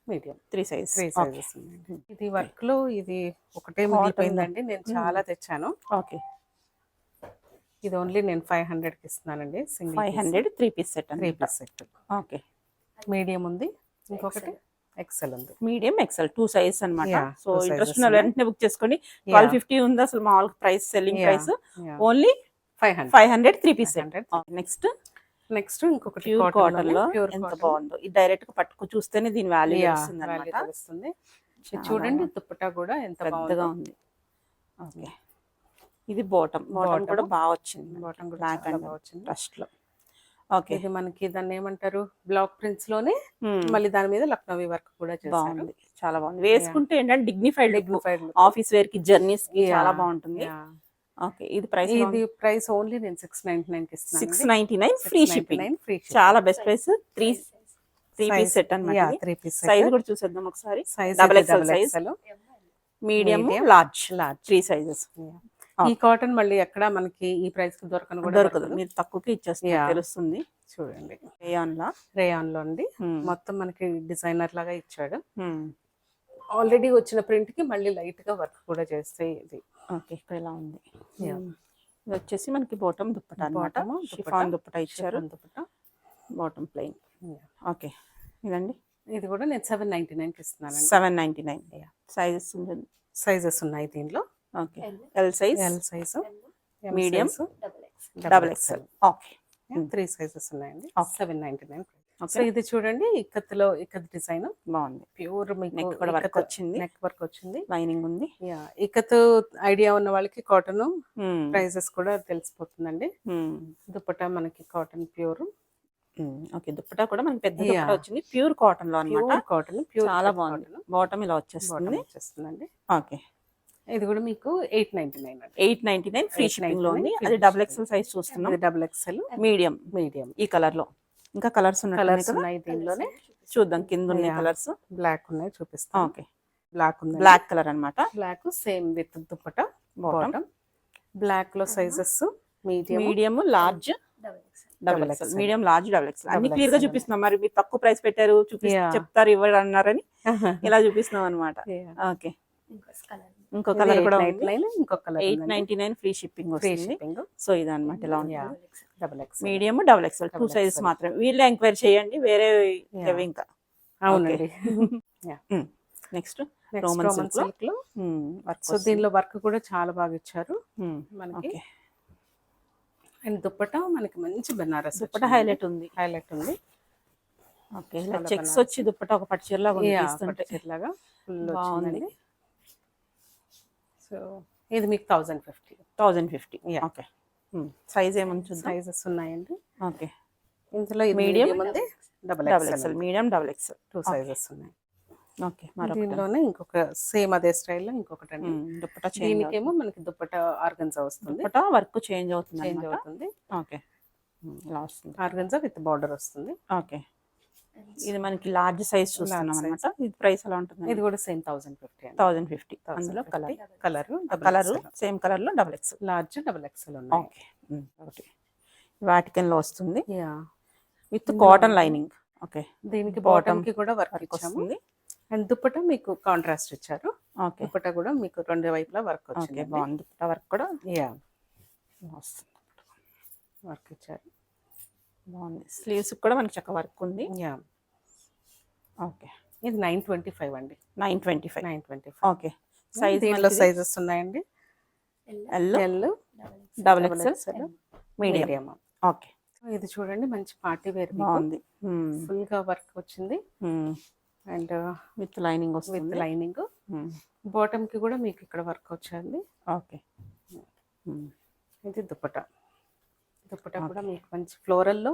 Medium 3 size. 3 sizes ఉన్నాయి. ఇది వర్క్ లో ఇది ఒకటే మిగిలిపోయిందండి. నేను చాలా తెచ్చాను. ఓకే ఇది ఓన్లీ నేను 500 కి ఇస్తున్నానండి. Single 500 3 piece set 3 piece set. Okay medium ఉంది, ఇంకొకటి ఎక్సెల్ ఉంది. మీడియం ఎక్సెల్ 2 సైజ్ అన్నమాట. Yeah, సో 2 sizes ఇంట్రెస్ట్ ఉన్న ఉన్నాయి. వెంటనే బుక్ చేసుకోండి. Yeah. 1250 ఉంది అసలు మామూలు price, selling Yeah. Price Yeah. Only 500. 500 3 piece set. 500. Next next ఇంకొకటి ప్యూర్ కాటన్ లో ప్యూర్ ఎంత బాగుందో. ఇది డైరెక్ట్ గా పట్టుకు చూస్తేనే దీని వాల్యూ తెలుస్తుంది వాల్యూ అన్నమాట. తెలుస్తుంది. ఇది చాలా చూడండి దుపట్టా కూడా ఎంత పెద్దగా బాగుందో. ఉంది. ఓకే ఇది బాటమ్ Bottom. కూడా బాగా వచ్చింది. బాటం కూడా బ్లాక్ చాలా అండ్ బాగా వచ్చింది. ఫస్ట్ లో. ఓకే ఇది మనకి దాన్ని ఏమంటారు బ్లాక్ ప్రింట్స్ లోనే మళ్ళీ దాని మీద లక్నోవి వర్క్ కూడా చేశారు. బాగుంది, చాలా బాగుంది. వేసుకుంటే ఏంటంటే dignified Dignified look. Office wear కి, జర్నీస్ కి Yeah. చాలా బాగుంటుంది. Yeah. ఓకే ఇది ప్రైస్ ఇది ప్రైస్ ఓన్లీ నేను 699 కి ఇస్తున్నాను. 699 ఫ్రీ షిప్పింగ్. ఫ్రీ చాలా బెస్ట్ ప్రైస్. 3 పీస్ సెట్ అన్నమాట. 3 పీస్ సైజ్ కూడా చూసేద్దాం ఒకసారి. Size double XL size, medium, large 3 sizes. ఈ కాటన్ మళ్ళీ ఎక్కడ మనకి ఈ ప్రైస్ కి దొరకను కూడా దొరకదు, మీరు తక్కువకి ఇచ్చేస్తారు. Yeah. తెలుస్తుంది. చూడండి రేయాన్ లా. రేయాన్ లో అండి. మొత్తం మనకి డిజైనర్ లాగా ఇచ్చాడు. Hmm. ఆల్రెడీ వచ్చిన ప్రింట్ కి మళ్ళీ లైట్ గా వర్క్ కూడా చేస్తే ఇది. ఓకే ఇక్కడ ఇలా ఉంది. Yeah. ఇది వచ్చేసి మనకి బాటమ్ దుప్పటా అన్నమాట. Bottom దుపట్టా. షిఫాన్ దుప్పటా ఇచ్చారు. Chiffon dupatta. Bottom plain. Yeah. Okay ఇదండి ఇది కూడా నేను 799 కి ఇస్తున్నానండి. 799. Yeah. సైజెస్ ఉంటుంది. సైజెస్ ఉన్నాయి దీనిలో. Okay L size, L size, Medium. XL double XL. Okay 3 sizes ఉన్నాయండి. Okay. 799. సో ఓకే ఇది చూడండి ఇక్కత్లో ఇక్కత్ డిజైన్ బాగుంది. ప్యూర్ మీకు నెక్ కూడా వర్క్ వచ్చింది. నెక్ వర్క్ వచ్చింది. లైనింగ్ ఉంది. యా ఇక్కత్ ఐడియా ఉన్న వాళ్ళకి కాటన్ ప్రైజెస్ కూడా తెలిసిపోతుందండి. దుపట్టా మనకి కాటన్ ప్యూర్. ఓకే దుప్పటా కూడా మనకి పెద్ద Yeah. దుప్పటా వచ్చింది. ప్యూర్ కాటన్ లో అన్నమాట. ప్యూర్ కాటన్, ప్యూర్ చాలా బాగుంది. బాటమ్ ఇలా వచ్చేస్తుంది. వచ్చేస్తుందండి. ఓకే ఇది కూడా మీకు 899 అండి. 899 ఫ్రీ షిప్పింగ్ లో ఉంది. 899 అది free double shipping. XL size చూస్తున్నాం. ఇది డబుల్ ఎక్స్ఎల్ మీడియం మీడియం ఈ కలర్ లో. ఇంకా కలర్స్ ఉన్నాయి కలర్స్ కదా, ఉన్నాయి దీనిలోనే. చూద్దాం కింద ఉన్నాయి Yeah. కలర్స్. బ్లాక్ ఉన్నాయి చూపిస్తాను. ఓకే, బ్లాక్ ఉంది, బ్లాక్ కలర్ అన్నమాట. Black same with dupatta bottom bottom. Black లో sizes medium medium, large, double XL. Double Double XL, XL. Medium, large, double XL అన్ని Double క్లియర్ గా XL. చూపిస్తున్నాం. మరి మీరు తక్కువ ప్రైస్ పెట్టారు Yeah. చెప్తారు ఇవ్వరు అన్నారని ఇలా చూపిస్తున్నాం అన్నమాట. ఓకే, ఇంకో కలర్. ఇంకో కలర్ కూడా ఇంకో కలర్ 899 ఫ్రీ షిప్పింగ్ ఫ్రీ వస్తుంది. షిప్పింగ్. సో ఇదన్నమాట ఇలా Yeah. ఉంటుంది. Double X medium, double XL 2 Double sizes XL. మాత్రమే. వీళ్ళే ఎంక్వైరీ చేయండి, వేరే Yeah. లేవు ఇంకా. అవునండి. Next next Roman Roman silk లో సిల్క్ లో. వర్క్. సో దీనిలో వర్క్ కూడా చాలా బాగా ఇచ్చారు మనకి. ఓకే, అండ్ దుపట్టా మనకి మంచి బెనారస్ దుప్పట హైలైట్ ఉంది. హైలైట్ ఉంది. ఓకే, ఇలా చాలా చెక్స్ బనారస్. వచ్చి దుప్పట ఒక పట్టు చీరలాగా ఉంది తీస్తుంటే. లాగా ఫుల్ బాగుంది. వచ్చిందండి. సో ఇది మీకు 1050. 1050. Yeah. ఓకే, సైజ్ ఏమని చూద్దాం. సైజెస్ ఉన్నాయండి ఓకే, ఇందులో. ఇది Medium, మీడియం ఉంది, double double XL XL, medium, double XL. 2 sizes ఉన్నాయి. ఓకే, మరొకటి దీనిలోనే ఇంకొక సేమ్ అదే స్టైల్లో ఇంకొకటి అండి. దుప్పట చేంజ్ దీనికేమో మనకి దుపట్టా ఆర్గన్జా వస్తుంది, దుప్పట వర్క్ చేంజ్ అవుతుంది చేంజ్ అన్నమాట. అవుతుంది. ఓకే, ఇలా వస్తుంది. ఆర్గన్జా విత్ బార్డర్ వస్తుంది. ఓకే, ఇది మనకి లార్జ్ సైజ్ చూస్తున్నాం Large అన్నమాట. ఇది ప్రైస్ ఎలా ఉంటుంది? ఇది కూడా సేమ్ 1050 అండి. 1050. అందులో colour colour colour same colour లో double XL. Large double XL ఉన్నాయి. ఓకే, ఒకటి వాటికన్ లో వస్తుంది yeah, with cotton lining. Okay, దీనికి Bottom బాటమ్ కి కూడా వర్క్ వర్క్ ఇచ్చాము. వస్తుంది. అండ్ దుపట్టా మీకు కాంట్రాస్ట్ ఇచ్చారు. ఓకే, దుపట్టా కూడా మీకు రెండు వైపులా వర్క్ ఓకే, వచ్చింది. బాగుంది. దుప్పట వర్క్ కూడా యా, వస్తుంది. వర్క్ ఇచ్చారు. బాగుంది. స్లీవ్స్ కూడా మనకి చక్క వర్క్ ఉంది. యా, ఓకే, ఇది 925 అండి. 925. 925. ఓకే, సైజ్ దీనిలో సైజెస్ ఉన్నాయండి. L, L, double double XL, XL, medium. Medium. Okay, ఇది చూడండి మంచి పార్టీ వేర్, బాగుంది. ఫుల్ గా వర్క్ వచ్చింది. అండ్ విత్ లైనింగ్ విత్ వస్తుంది. లైనింగ్. బాటమ్ కి కూడా మీకు ఇక్కడ వర్క్ వచ్చింది. ఓకే, ఇది దుపట్టా. దుపట్టా కూడా మీకు మంచి ఫ్లోరల్ లో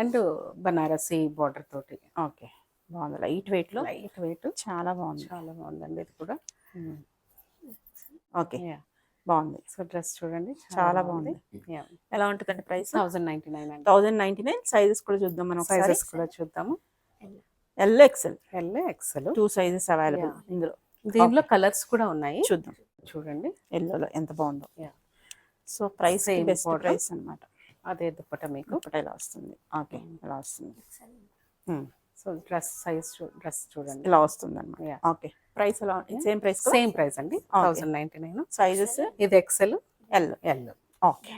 అండ్ బనారసి బార్డర్ తోటి. ఓకే, బాగుంది. లైట్ వెయిట్ లో లైట్ వెయిట్, చాలా బాగుంది. చాలా బాగుందండి ఇది కూడా. ఓకే, బాగుంది. సో డ్రెస్ చూడండి చాలా బాగుంది. ఎలా ఉంటుందండి ప్రైస్? 1099 అండి. 1099. సైజెస్ కూడా చూద్దాం మనం. సైజెస్ కూడా చూద్దాము. L, XL, L, XL. 2 sizes available ఇందులో. దీనిలో కలర్స్ కూడా ఉన్నాయి, చూద్దాం. చూడండి. ఎల్లోలో ఎంత బాగుందో. Yeah. So price Same best border. Price అన్నమాట. అదే దుపట్టా మీకు. ఇప్పుడు ఇలా వస్తుంది. ఓకే, ఇలా వస్తుంది. సో డ్రెస్ సైజ్ డ్రెస్ చూడండి. ఇలా వస్తుంది అన్నమాట. Yeah. ఓకే, ప్రైస్ ఎలా? Same price. సేమ్ ప్రైస్ అండి. 1099. సైజెస్ ఇది ఎక్సెల్, ఎల్, ఎల్. ఓకే,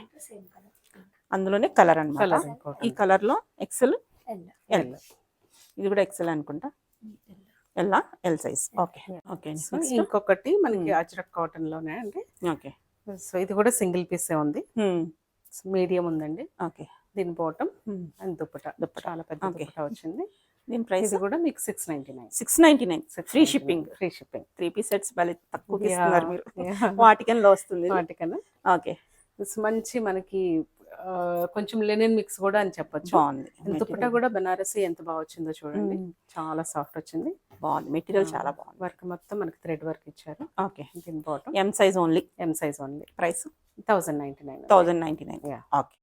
అందులోనే కలర్ అన్నమాట. కలర్ ఇంకోటి. ఈ కలర్ లో ఎక్సెల్, ఎల్. ఇది కూడా ఎక్సెల్ అనుకుంటా. L, L size. Okay, okay. So ఇంకొకటి మనకి అజ్రక్ కాటన్ లోనే అండి. ఓకే, సో ఇది కూడా సింగిల్ పీసే ఉంది, మీడియం ఉందండి. ఓకే, దీని బాటమ్ అండ్ దుపట్టా. చాలా పెద్ద Okay. దుపట్టా వచ్చింది. దీని ప్రైస్ ఇది కూడా మీకు 699. 699. Free shipping. Free shipping. 3 piece sets భలే తక్కువ Yeah. ఇస్తున్నారు మీరు. Yeah. వాటికన్ లో వస్తుంది. వాటికన్నా ఓకే, మంచి మనకి కొంచెం లెనిన్ మిక్స్ కూడా అని చెప్పొచ్చు. బాగుంది. దుపట్టా కూడా బనారసి ఎంత బాగా వచ్చిందో చూడండి. చాలా సాఫ్ట్ వచ్చింది. బాగుంది. మెటీరియల్ చాలా బాగుంది. వర్క్ మొత్తం మనకి థ్రెడ్ వర్క్ ఇచ్చారు. ఓకే, దీని bottom M size only. M size only. Price 1099. 1099. Yeah. Okay.